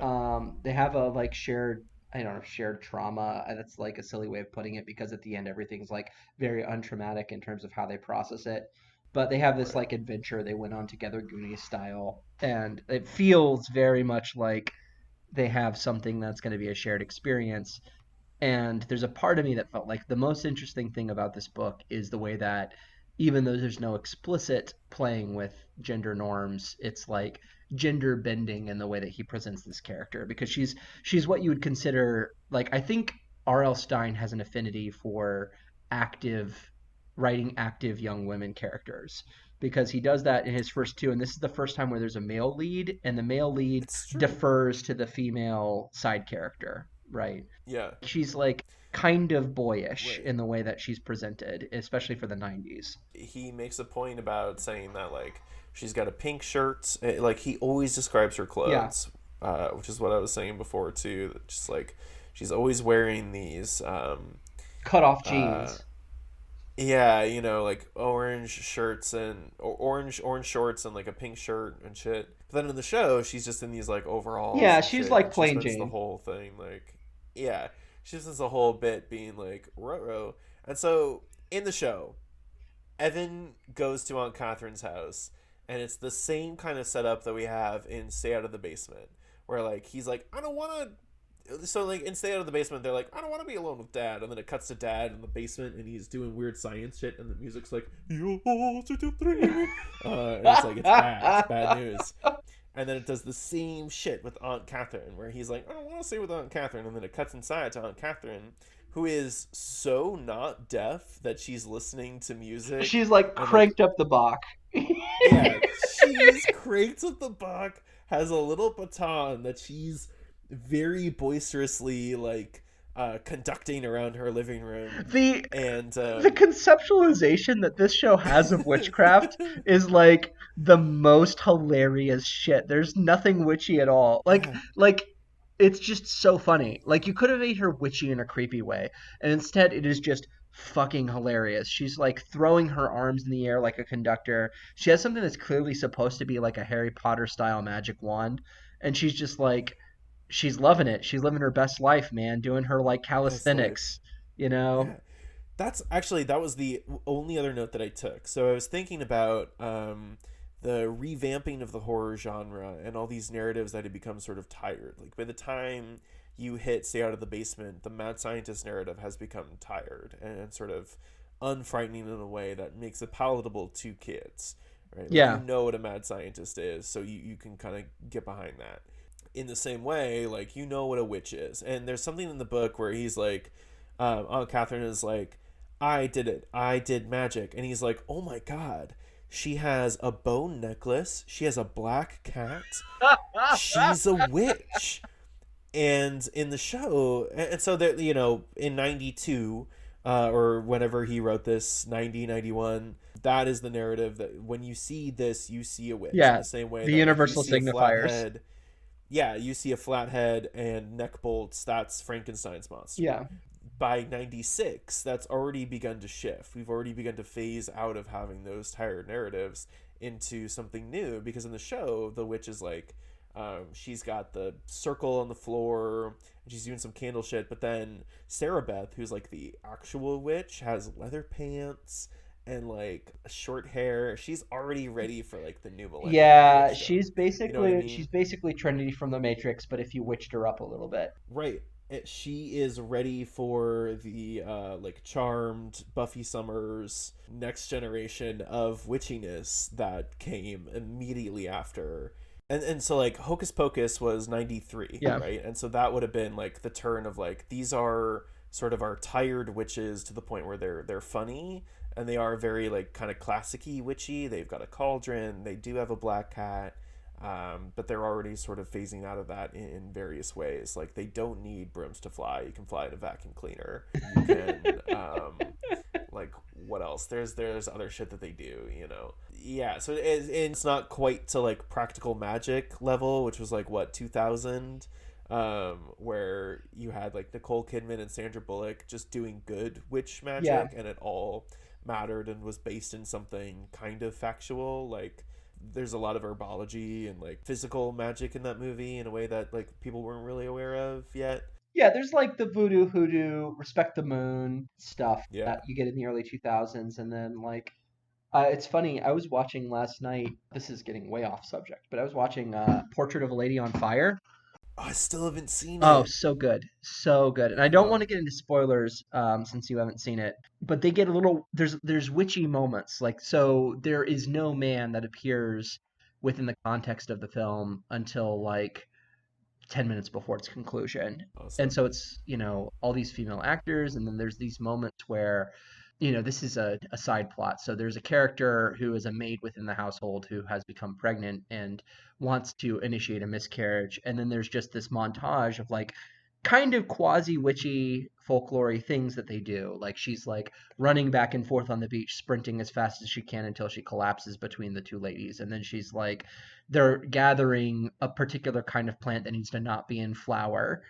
they have a like shared, I don't know, shared trauma. That's like a silly way of putting it because at the end everything's like very untraumatic in terms of how they process it. But they have this right. like adventure they went on together, Goonies style, and it feels very much like they have something that's going to be a shared experience. And there's a part of me that felt like the most interesting thing about this book is the way that even though there's no explicit playing with gender norms, it's like gender bending in the way that he presents this character because she's what you would consider like I think R.L. Stine has an affinity for active writing active young women characters because he does that in his first two and this is the first time where there's a male lead and the male lead It's true. defers to the female side character, right? Yeah, She's like kind of boyish right. in the way that she's presented, especially for the 90s. He makes a point about saying that like she's got a pink shirt. Like he always describes her Yeah, clothes, which is what I was saying before too. That just like she's always wearing these, cut off uh, jeans. yeah, like orange shirts and or orange shorts and like a pink shirt and shit. But then in the show, she's just in these like overalls Yeah, and she's shit, like and she plain spends the Jane. whole thing like, yeah, she spends the whole bit being like row. And so in the show, Evan goes to Aunt Catherine's house, and it's the same kind of setup that we have in Stay Out of the Basement, where like he's like, I don't want to. So like in Stay Out of the Basement, they're like, I don't want to be alone with Dad, and then it cuts to Dad in the basement, and he's doing weird science shit, and the music's like, you're such a dream. And it's like it's bad news. And then it does the same shit with Aunt Catherine, where he's like, I don't want to stay with Aunt Catherine. And then it cuts inside to Aunt Catherine, who is so not deaf that she's listening to music. She's like And like, cranked up the Bach. yeah, she's cranked at the Bach, has a little baton that she's very boisterously, like, conducting around her living room. the And, the conceptualization that this show has of witchcraft is like the most hilarious shit. There's nothing witchy at all. yeah, Like it's just so funny. Like you could have made her witchy in a creepy way, and instead it is just fucking hilarious. She's like throwing her arms in the air like a conductor. She has something that's clearly supposed to be like a Harry Potter style magic wand, and she's just like she's loving it. She's living her best life, man, doing her like best life. calisthenics, you know? Yeah. That was the only other note that I took. So I was thinking about the revamping of the horror genre and all these narratives that had become sort of tired. Like by the time you hit Stay Out of the Basement, the mad scientist narrative has become tired and sort of unfrightening in a way that makes it palatable to kids. Right? Like you Yeah. know what a mad scientist is, so you can kind of get behind that. In the same way, like you know what a witch is. And there's something in the book where he's like, Aunt Catherine is like, I did it. I did magic. And he's like, oh my God. She has a bone necklace. She has a black cat. She's a witch. And in the show, and so that, in 92, or whenever he wrote this, 90, 91. That is the narrative that when you see this, you see a witch in Yeah, the same way the that like you universal see a signifiers. flathead. Yeah, you see a flathead and neck bolts. That's Frankenstein's monster. Yeah. By 96, that's already begun to shift. We've already begun to phase out of having those tired narratives into something new, because in the show, the witch is like, she's got the circle on the floor and she's doing some candle shit, but then Sarah Beth, who's like the actual witch, has leather pants and like short hair. She's already ready for like the new millennium of Yeah, witchdom. You know what I she's mean? basically Trinity from the Matrix, but if you witched her up a little bit. Right. She is ready for the like Charmed, Buffy Summers next generation of witchiness that came immediately after. And so like Hocus Pocus was 93, Yeah. right? And so that would have been like the turn of like these are sort of our tired witches to the point where they're funny, and they are very like kind of classic-y witchy. They've got a cauldron, they do have a black cat, but they're already sort of phasing out of that in various ways. Like they don't need brooms to fly. You can fly in a vacuum cleaner. You can, like what else? There's other shit that they do. You know. Yeah. So it's not quite to like practical magic level, which was like what 2000. Where you had like Nicole Kidman and Sandra Bullock just doing good witch Yeah. magic, and it all mattered and was based in something kind of factual. Like there's a lot of herbology and like physical magic in that movie in a way that like people weren't really aware of yet. Yeah, there's like the voodoo hoodoo, respect the moon stuff Yeah. that you get in the early 2000s, and then like it's funny, I was watching last night. This is getting way off subject, but I was watching Portrait of a Lady on Fire. Oh, I still haven't seen Oh, it. so good. So good. And I don't want Huh. to get into spoilers since you haven't seen it, but they get a little there's witchy moments. Like so there is no man that appears within the context of the film until like 10 minutes before its conclusion. And Awesome. so it's, all these female actors, and then there's these moments where, this is a side plot. So there's a character who is a maid within the household who has become pregnant and wants to initiate a miscarriage. And then there's just this montage of like kind of quasi witchy folklore things that they do. Like she's like running back and forth on the beach, sprinting as fast as she can until she collapses between the two ladies. And then she's like, they're gathering a particular kind of plant that needs to not be in flower.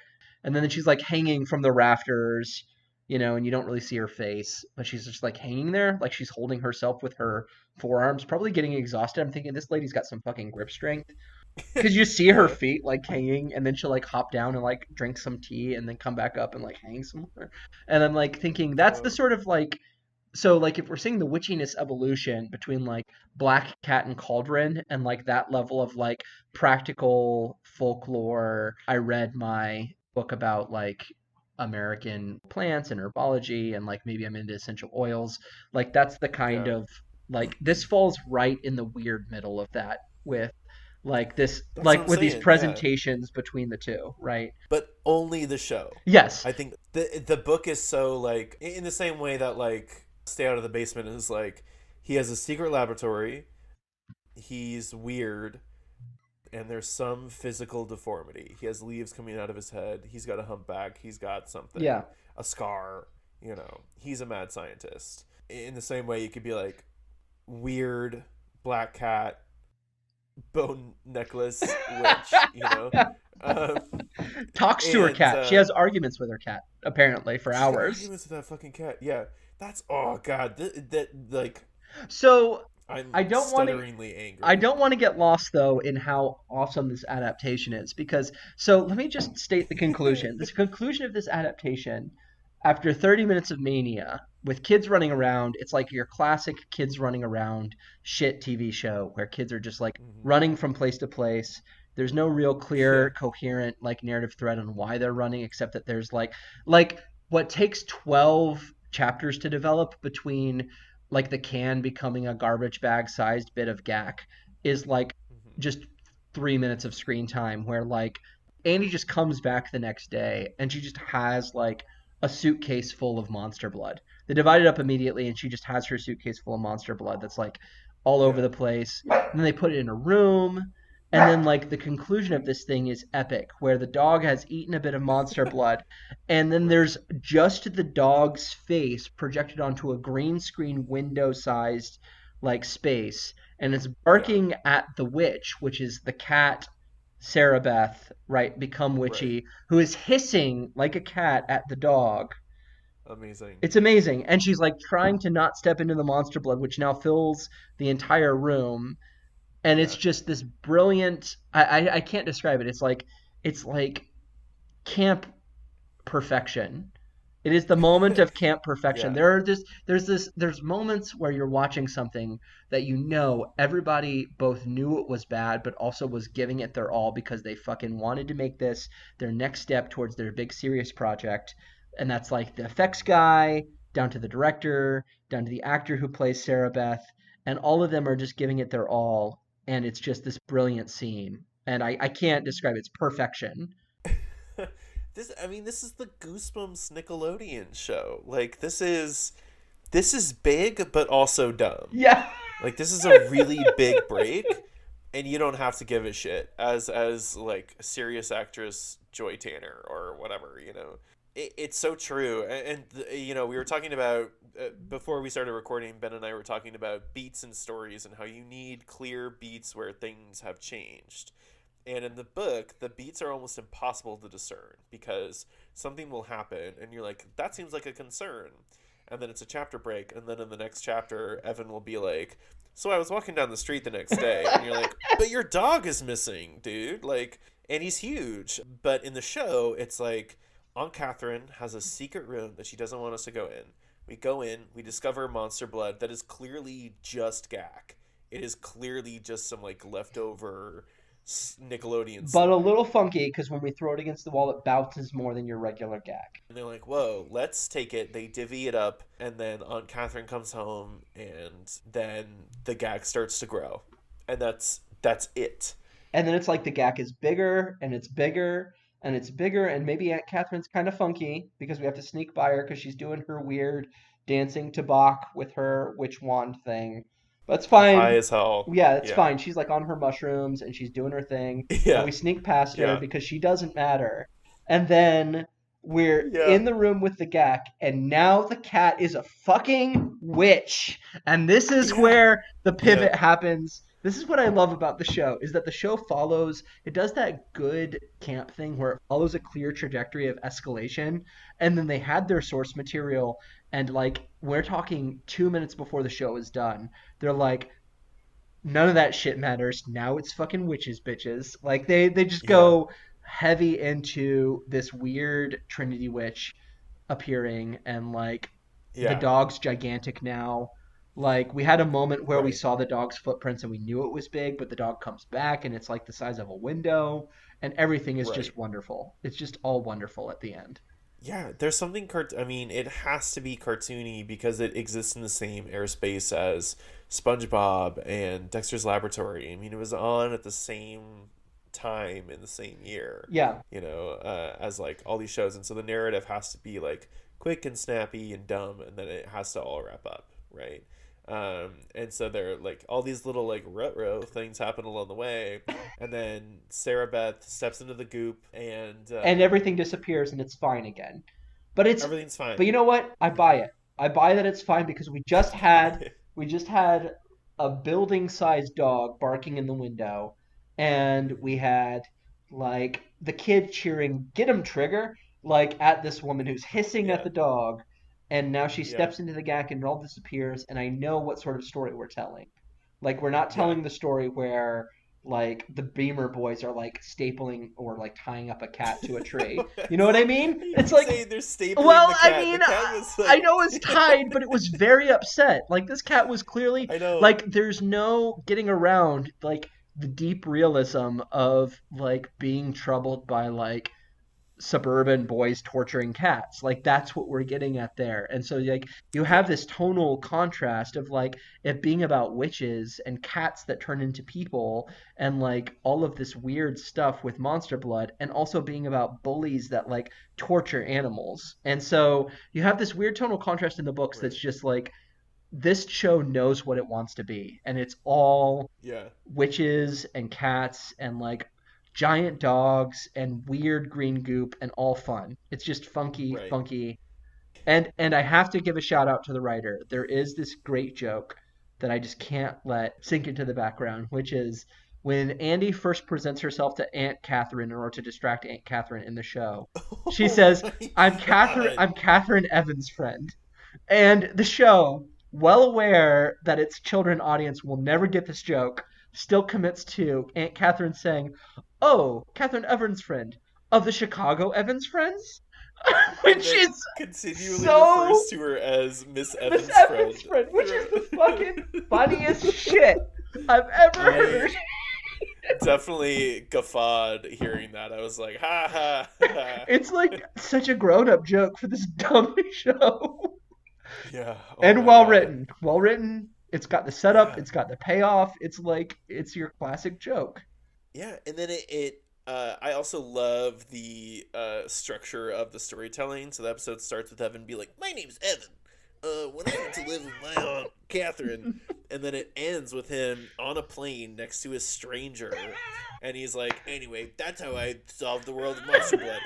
And then she's like hanging from the rafters, and you don't really see her face, but she's just like hanging there, like she's holding herself with her forearms, probably getting exhausted. I'm thinking this lady's got some fucking grip strength. Because you see her Yeah. feet like hanging, and then she'll like hop down and like drink some tea, and then come back up and like hang some more. And I'm like thinking that's the Oh. sort of like so like if we're seeing the witchiness evolution between like Black Cat and Cauldron and like that level of like practical folklore. I read my book about like American plants and herbology, and like maybe I'm into essential oils. Like that's the kind Yeah. of like this falls right in the weird middle of that with like this That's what like I'm with these saying. Yeah. presentations between the two, right? But only the show. Yes. I think the book is so like in the same way that like Stay Out of the Basement is like he has a secret laboratory. He's weird, and there's some physical deformity. He has leaves coming out of his head. He's got a humpback. He's got Yeah. something, a scar. He's a mad scientist. In the same way, you could be like weird black cat bone necklace witch. Um, Talks to her and cat. She has arguments with her cat, apparently, for she's got hours. arguments with that fucking cat. Yeah, that's oh god. That like So I'm I don't want to stutteringly I angry. don't want to get lost though in how awesome this adaptation is because so let me just state the conclusion. This conclusion of this adaptation after 30 minutes of mania with kids running around, it's like your classic kids running around shit TV show where kids are just like Hmm. running from place to place. There's no real Yeah, clear coherent like narrative thread on why they're running except that there's like what takes 12 chapters to develop between like the can becoming a garbage bag sized bit of gack is like hmm, just 3 minutes of screen time where like Andy just comes back the next day and she just has like a suitcase full of monster blood. They divide it up immediately and she just has her suitcase full of monster blood that's like all over yeah. the place. And then they put it in a room And then like the conclusion of this thing is epic, where the dog has eaten a bit of monster blood, and then Right. there's just the dog's face projected onto a green screen window sized like space, and it's Yeah. barking at the witch, which is the cat Sarah Beth, right, become Right. witchy, who is hissing like a cat at the dog. Amazing. It's amazing. And she's like trying to not step into the monster blood, which now fills the entire room. And it's Yeah. just this brilliant I can't describe it. It's like camp perfection. It is the moment of camp perfection. Yeah. There's moments where you're watching something that you know everybody both knew it was bad but also was giving it their all because they fucking wanted to make this their next step towards their big serious project. And that's like the effects guy down to the director, down to the actor who plays Sarah Beth, and all of them are just giving it their all, and it's just this brilliant scene. And I can't describe it. It's perfection. This is the Goosebumps Nickelodeon show. Like this is big but also dumb. Yeah. Like this is a really big break, and you don't have to give a shit as like serious actress Joy Tanner or whatever. It's so true. And we were talking about before we started recording. Ben and I were talking about beats and stories and how you need clear beats where things have changed. And in the book, the beats are almost impossible to discern because something will happen and you're like, that seems like a concern. And then it's a chapter break. And then in the next chapter, Evan will be like, so I was walking down the street the next day. And you're like, but your dog is missing, dude. Like, and he's huge. But in the show, it's like, Aunt Kathryn has a secret room that she doesn't want us to go in. We go in, we discover monster blood that is clearly just gack. It is clearly just some like leftover Nickelodeon But a slime. little funky because when we throw it against the wall, it bounces more than your regular gag. And they're like, whoa, let's take it. They divvy it up, and then Aunt Catherine comes home, and then the gag starts to grow. And that's it. And then it's like the gack is bigger and it's bigger and it's bigger. And maybe Aunt Catherine's kind of funky because we have to sneak by her because she's doing her weird dancing to Bach with her witch wand thing. But it's High fine. as hell. Yeah, it's Yeah. fine. She's like on her mushrooms and she's doing her thing. And Yeah. we sneak past her Yeah. because she doesn't matter. And then we're Yeah. in the room with the gack, and now the cat is a fucking witch. And this is Yeah. where the Yeah. pivot happens. This is what I love about the show is that the show follows it does that good camp thing where it follows a clear trajectory of escalation, and then they had their source material, and like we're talking 2 minutes before the show is done. They're like, none of that shit matters. Now it's fucking witches, bitches. Like they just Yeah. go heavy into this weird Trinity witch appearing, and like the Yeah. dog's gigantic now. Like we had a moment where we Right. saw the dog's footprints and we knew it was big, but the dog comes back and it's like the size of a window, and everything is Right. just wonderful. It's just all wonderful at the end. Yeah, there's something it has to be cartoony because it exists in the same airspace as SpongeBob and Dexter's Laboratory. I mean, it was on at the same time in the same year, Yeah. as like all these shows, and so the narrative has to be like quick and snappy and dumb, and then it has to all wrap up, right? And so there are like all these little like rut things happen along the way, and then Sarah Beth steps into the goop, and And everything disappears and it's fine again. But it's everything's but fine. you know what? I buy it. I buy that it's fine because we just had a building-sized dog barking in the window, and we had like the kid cheering "Get him, Trigger!" like at this woman who's hissing at Yeah, the dog, and now she yeah, steps into the gack and it all disappears, and I know what sort of story we're telling. Like we're not yeah. telling the story where like the Beamer boys are like stapling or like tying up a cat to a tree. You know what I mean? You It's keep like, saying they're stapling well, the I cat. The mean, cat was I like, know it's tied, but it was very upset. Like this cat was clearly I know. like there's no getting around like the deep realism of like being troubled by like suburban boys torturing cats. Like that's what we're getting at there. And so like you have Yeah, this tonal contrast of like it being about witches and cats that turn into people, and like all of this weird stuff with monster blood, and also being about bullies that like torture animals. And so you have this weird tonal contrast in the books that's right. just like this show knows what it wants to be, and it's all Yeah. witches and cats and like giant dogs and weird green goop and all fun. It's just funky, Right. funky. And I have to give a shout out to the writer. There is this great joke that I just can't let sink into the background, which is when Andy first presents herself to Aunt Kathryn in order to distract Aunt Kathryn in the show. She Oh says, my "I'm Kathryn. god. I'm Kathryn Evans' friend." And the show, well aware that its children audience will never get this joke, still commits to Aunt Catherine saying, "Oh, Catherine Evans' friend of the Chicago Evans friends," And which then is continually so refers to her as Miss Miss Evans' Evans' friend. friend, which is the fucking funniest shit I've ever I heard. definitely guffawed hearing that. I was like, ha ha ha. It's like such a grown-up joke for this dumb show. Yeah. Oh And my well god. written. Well written. It's got the setup, Yeah. it's got the payoff. It's like it's your classic joke. Yeah. And then I also love the structure of the storytelling. So the episode starts with Evan be like, "My name's Evan. When I went to live with my aunt Catherine," and then it ends with him on a plane next to a stranger, and he's like, "Anyway, that's how I solved the world of Monster Blood."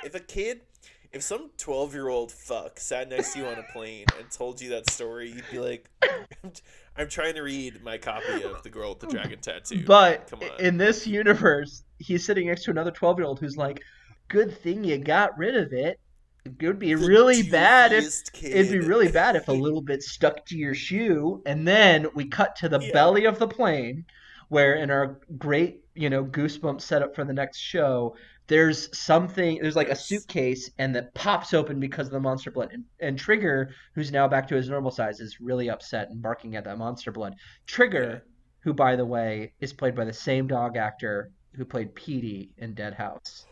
If some 12-year-old fuck sat next to you on a plane and told you that story, you'd be like, I'm, I'm trying to read my copy of The Girl with the Dragon Tattoo, man. But Come on. in this universe, he's sitting next to another 12-year-old who's like, "Good thing you got rid of it. It would be The really bad if doofiest it'd be kid. really bad if a little bit stuck to your shoe." And then we cut to the Yeah. belly of the plane, where in our great, goosebumps setup for the next show, there's like a Yes. suitcase and that pops open because of the monster blood. And Trigger, who's now back to his normal size, is really upset and barking at that monster blood. Yeah. Trigger, who by the way is played by the same dog actor who played Petey in Dead House.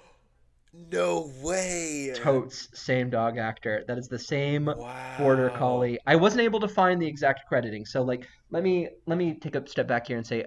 No way. Totes, same dog actor. That is the same border Wow. collie. I wasn't able to find the exact crediting, so like let me take a step back here and say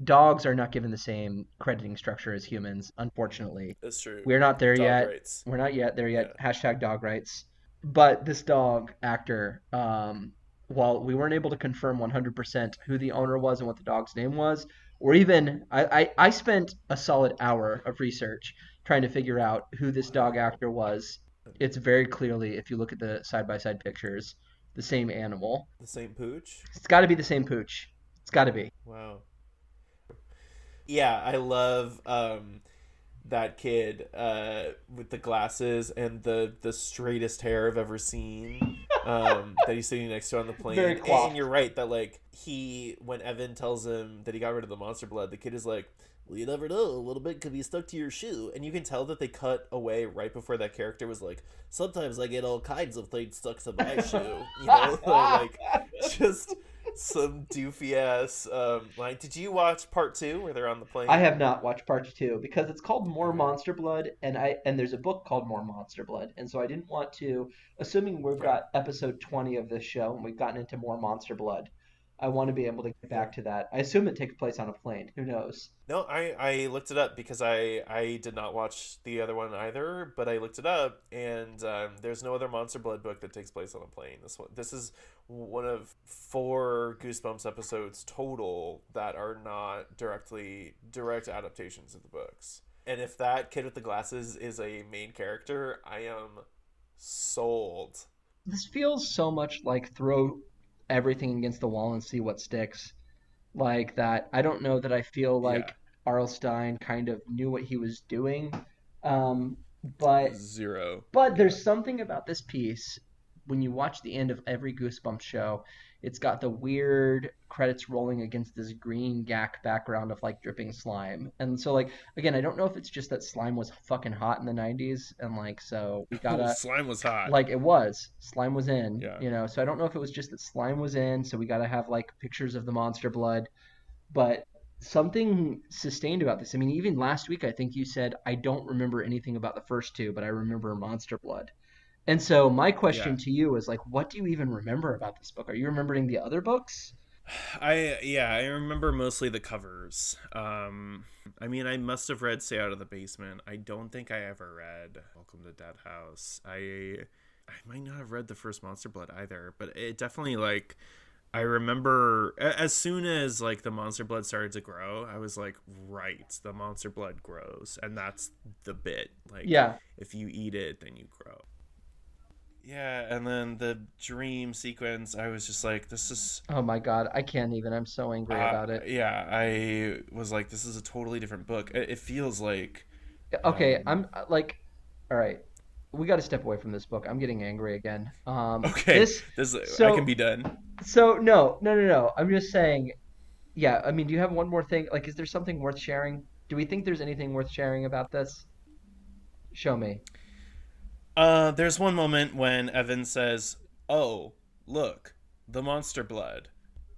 dogs are not given the same crediting structure as humans, unfortunately. That's true. We're not there Dog yet. rights. We're not yet there yet. Yeah. Hashtag dog rights. But this dog actor, while we weren't able to confirm 100% who the owner was and what the dog's name was, or even I spent a solid hour of research trying to figure out who this dog Wow. actor was. It's very clearly, if you look at the side by side pictures, the same animal. The same pooch? It's got to be the same pooch. It's got to be. Wow. Yeah, I love that kid with the glasses and the straightest hair I've ever seen. That he's sitting next to on the Very plane. And coiffed. you're right that like when Evan tells him that he got rid of the monster blood, the kid is like, "Well, you never know. A little bit could be stuck to your shoe." And you can tell that they cut away right before that character was like, "Sometimes I get all kinds of things stuck to my shoe." Or like just some doofy ass line. Did you watch part two where they're on the I plane? have not watched part two because it's called More Okay. Monster Blood, and there's a book called More Monster Blood, and so I didn't want to. Assuming we've Right. got episode 20 of this show and we've gotten into More Monster Blood, I want to be able to get Yeah. back to that. I assume it takes place on a plane. Who knows? No, I looked it up because I did not watch the other one either, but I looked it up and there's no other Monster Blood book that takes place on a plane. This is one of four Goosebumps episodes total that are not direct adaptations of the books. And if that kid with the glasses is a main character, I am sold. This feels so much like throw everything against the wall and see what sticks. Like that. I don't know that I feel Yeah. like Arlstein kind of knew what he was doing. Um, but Zero. But Yeah. there's something about this piece when you watch the end of every Goosebumps show. It's got the weird credits rolling against this green gack background of like dripping slime. And so like again, I don't know if it's just that slime was fucking hot in the 90s and like so we Oh, gotta slime was hot. like it was slime was in, Yeah. so I don't know if it was just that slime was in, so we gotta have like pictures of the monster blood, but something sustained about this. I mean, even last week, I think you said, I don't remember anything about the first two, but I remember Monster Blood. And so my question Yeah. to you is like, what do you even remember about this book? Are you remembering the other books? I remember mostly the covers. I mean, I must have read Stay Out of the Basement. I don't think I ever read Welcome to Dead House. I might not have read the first Monster Blood either, but it definitely like I remember as soon as like the monster blood started to grow, I was like, right, the monster blood grows, and that's the bit. Like, Yeah. if you eat it, then you grow. Yeah, and then the dream sequence, I was just like, this is, Oh my God, I can't even. I'm so angry about it. yeah, I was like, this is a totally different book. It feels like, Okay, um, I'm like, all right, we got to step away from this book. I'm getting angry again. okay, This, this I can so, be done. no, no, no, no. I'm just saying, yeah. I mean, do you have one more thing? Like, is there something worth sharing? Do we think there's anything worth sharing about this? Show me. There's one moment when Evan says, "Oh, look, the monster blood,"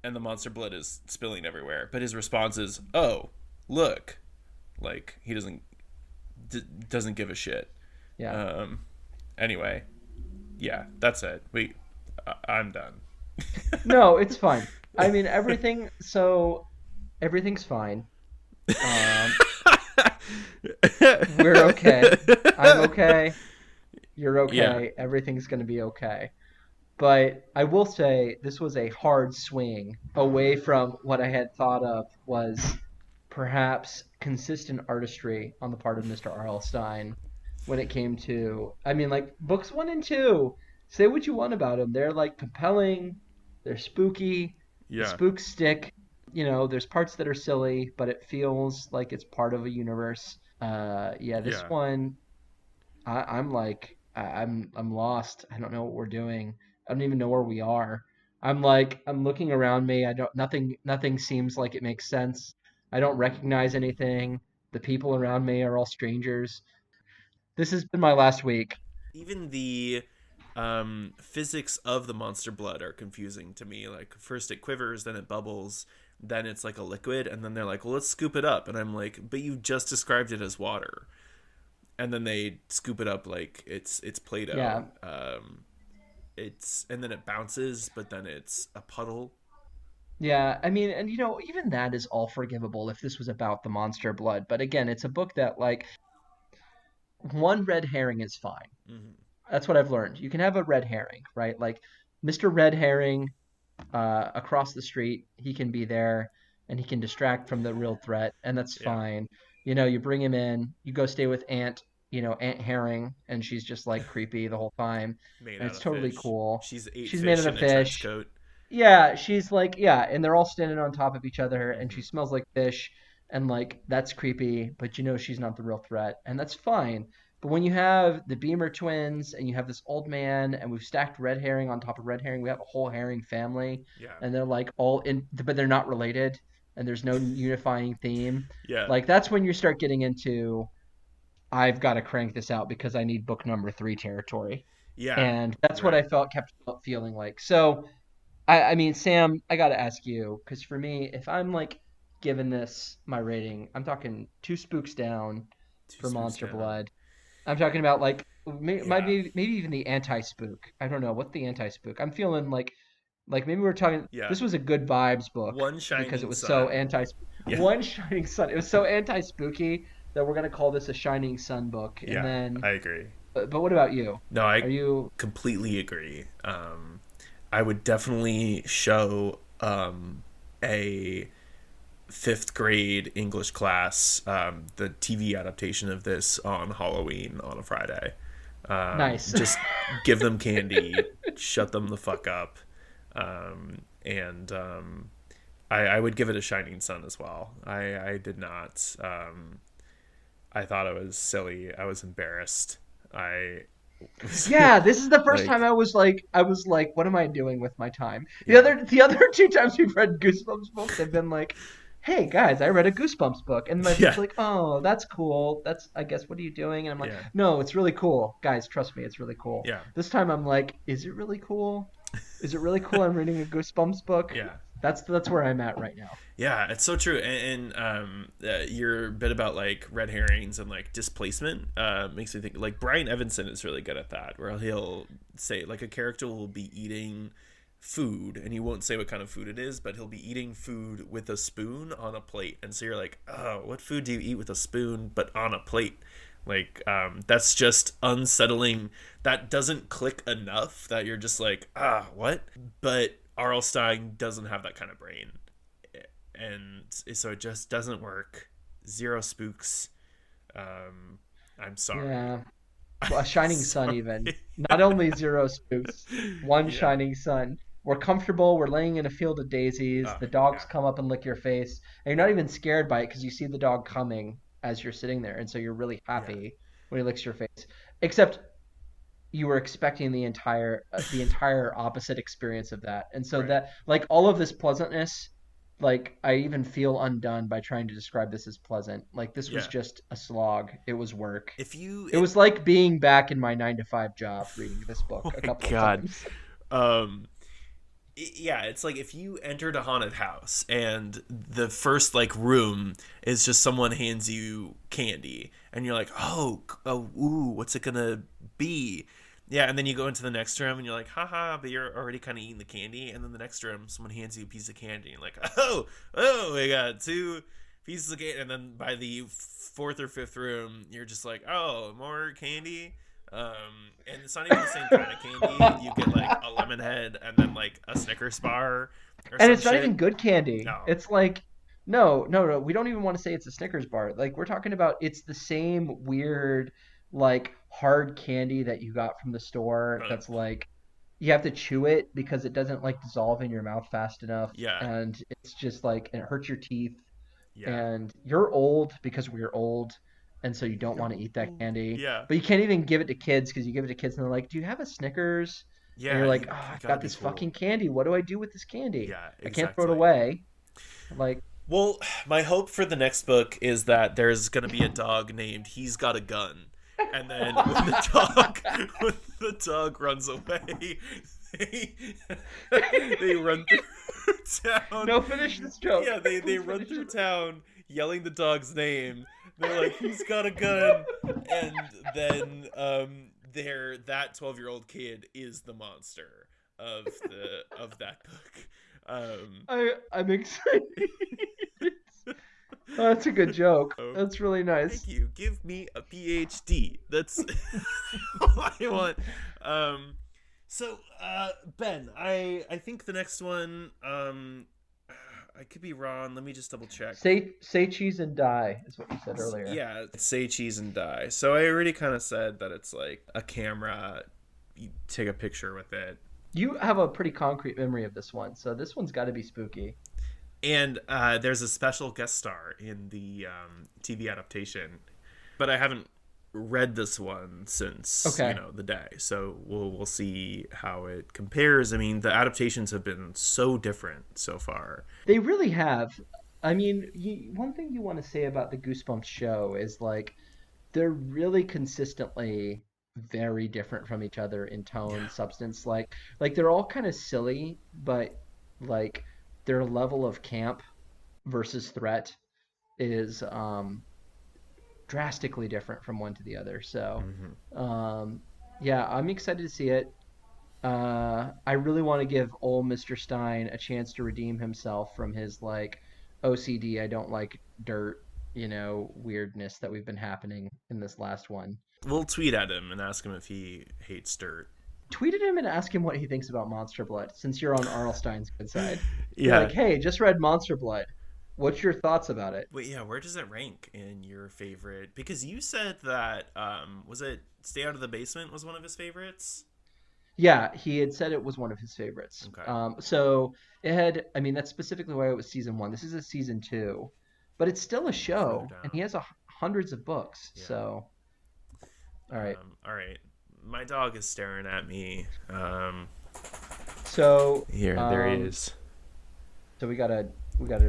and the monster blood is spilling everywhere. But his response is, "Oh, look," like he doesn't give a shit. Yeah. Um, anyway, yeah, that's it. I'm done. No, it's fine. I mean, everything. So everything's fine. Um, we're okay. I'm okay. You're Yeah, okay. Everything's gonna be okay. But I will say this was a hard swing away from what I had thought of was perhaps consistent artistry on the part of Mr. R.L. Stine when it came to, I mean, like books one and two, say what you want about them. They're like compelling, they're spooky, the yeah, spooks stick. There's parts that are silly, but it feels like it's part of a universe. Yeah, this yeah. one I'm like I'm lost. I don't know what we're doing. I don't even know where we are. I'm looking around me. I don't nothing seems like it makes sense. I don't recognize anything. The people around me are all strangers. This has been my last week. Even the physics of the monster blood are confusing to me. Like first it quivers, then it bubbles, then it's like a liquid, and then they're like, "Well, let's scoop it up," and I'm like, "But you just described it as water." And then they scoop it up like it's Play-Doh. Yeah. It's and then it bounces, but then it's a puddle. Yeah, I mean, and even that is all forgivable if this was about the monster blood. But again, it's a book that like one red herring is fine. Mm-hmm. That's what I've learned. You can have a red herring, right? Like Mr. Red Herring across the street. He can be there and he can distract from the real threat, and that's Yeah, fine. You bring him in, you go stay with Aunt Herring, and she's just like creepy the whole time, made and out it's of totally fish. cool. She's ate She's made fish out in of a trench fish. coat. Yeah, she's like, yeah, and they're all standing on top of each other, and Mm-hmm. she smells like fish, and like that's creepy, but she's not the real threat, and that's fine. But when you have the Beamer twins and you have this old man, and we've stacked red herring on top of red herring, we have a whole herring family, Yeah, and they're like all in, but they're not related, and there's no unifying theme. yeah, Like that's when you start getting into I've got to crank this out because I need book number three territory, yeah. and that's what I Right. felt kept feeling like. So I mean, Sam, I gotta ask you, because for me, if I'm like giving this my rating, I'm talking two spooks down Two for spooks Monster down. Blood. I'm talking about like Yeah, maybe even the anti-spook. I don't know what the anti-spook. I'm feeling like maybe we're talking. yeah. This was a good vibes book One because it shining was so sun. anti. Yeah, One Shining Sun. It was so anti-spooky that we're gonna call this a Shining Sun book. And yeah. then, I agree. but what about you? No, Are I you completely agree. I would definitely show a fifth grade English class the TV adaptation of this on Halloween on a Friday. nice? Just give them candy, shut them the fuck up, and I would give it a shining sun as well. I did not. I thought it was silly. I was embarrassed. I was Yeah, this is the first time like, I was like, what am I doing with my time? yeah, The other two times we've read Goosebumps books, I've been like, hey guys, I read a Goosebumps book, and my friends yeah, are like, oh, that's cool. That's I guess what are you doing? And I'm like, yeah, no, it's really cool, guys. Trust me, it's really cool. yeah, This time I'm like, is it really cool? Is it really cool? I'm reading a Goosebumps book. yeah. That's where I'm at right now. Yeah, it's so true. Your bit about like red herrings and like displacement makes me think like Brian Evanson is really good at that, where he'll say like a character will be eating food and he won't say what kind of food it is, but he'll be eating food with a spoon on a plate. And so you're like, oh, what food do you eat with a spoon but on a plate? Like that's just unsettling. That doesn't click enough that you're just like, ah, what? But Arlstein doesn't have that kind of brain, and so it just doesn't work. Zero spooks. I'm sorry. Yeah. A shining sun, Sorry. even. Not only zero spooks, one Yeah. shining sun. We're comfortable. We're laying in a field of daisies. Oh The dogs yeah. come up and lick your face, and you're not Yeah. even scared by it because you see the dog coming as you're sitting there, and so you're really Yeah. happy when he licks your face. Except you were expecting the entire opposite experience of that, and so Right. that like all of this pleasantness, like I even feel undone by trying to describe this as pleasant. Like this was Yeah. just a slog. It was work. If you It was like being back in my 9 to 5 job reading this book oh a my couple of god. times. Um yeah, it's like if you entered a haunted house and the first like room is just someone hands you candy and you're like, oh, ooh, what's it gonna be? Yeah, and then you go into the next room and you're like, haha, but you're already kind of eating the candy. And then the next room, someone hands you a piece of candy. And you're like, oh, we got two pieces of candy. And then by the fourth or fifth room, you're just like, oh, more candy. And it's not even the same kind of candy. You get like a lemon head and then like a Snickers bar or And some it's not shit. even good candy. No. It's like no, no, no. We don't even want to say it's a Snickers bar. Like we're talking about it's the same weird like hard candy that you got from the store Uh, that's like you have to chew it because it doesn't like dissolve in your mouth fast enough yeah. and it's just like it hurts your teeth Yeah. and you're old because we're old and so you don't want to eat that candy Yeah. but you can't even give it to kids because you give it to kids and they're like do you have a Snickers and Yeah. you're like You oh I've gotta got be this cool. fucking candy what do I do with this candy Yeah, I can't throw it exactly. away like Well, my hope for the next book is that there's gonna be a dog named He's Got a Gun, and then when the dog runs away, they they run through town. no finish this joke Yeah, they please run finish through it town yelling the dog's name. They're like, "He's got a gun," and then that 12-year-old kid is the monster of that book. I'm excited oh, that's a good joke So that's really thank nice you. Give me a PhD. That's all I want. Um, Ben, I think the next one. I could be wrong. Let me just double check. say cheese and die is what you said earlier. Yeah, say cheese and die. So I already kind of said that it's like a camera. You take a picture with it, You have a pretty concrete memory of this one, so this one's got to be spooky. and there's a special guest star in the TV adaptation, but I haven't read this one since Okay. the day, so we'll see how it compares. I mean, the adaptations have been so different so far. They really have. I mean, one thing you want to say about the Goosebumps show is like they're really consistently very different from each other in tone, Yeah, substance. Like they're all kind of silly, but like their level of camp versus threat is drastically different from one to the other. So, hmm um, yeah, I'm excited to see it. I really want to give old Mr. Stein a chance to redeem himself from his like OCD. I don't like dirt, weirdness that we've been happening in this last one. we'll tweet at him and ask him if he hates dirt. Tweet at him and ask him what he thinks about Monster Blood, since you're on Arlstein's good side. Be Yeah. like, hey, just read Monster Blood. What's your thoughts about it? Wait, yeah, where does it rank in your favorite? Because you said that was it Stay Out of the Basement was one of his favorites? Yeah, he had said it was one of his favorites. Okay. So it had, I mean, that's specifically why it was season one. This is a season two, but it's still a Further show, and he down. has hundreds of books. Yeah. So, all right. All right. My dog is staring at me. So, Here, there he um, is. so we gotta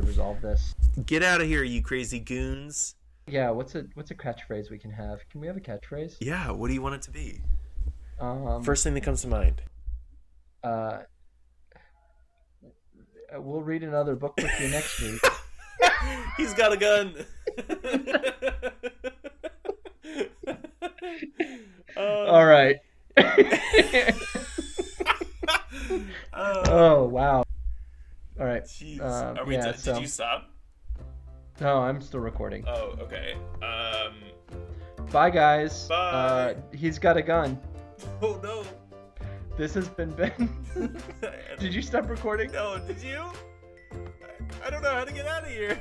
resolve this. Get out of here, you crazy goons. Yeah, what's a catchphrase we can have? Can we have a catchphrase? Yeah, what do you want it to be? Um, First thing that comes to mind. uh, we'll read another book with you next week. He's got a gun. All um, right. oh, Oh, wow. All right. jeez. Are we? Yeah. Did So you stop? no, I'm still recording. Oh, okay. Bye, guys. Bye. He's got a gun. Oh no. This has been Ben. Did you stop recording? No, did you? I don't know how to get out of here.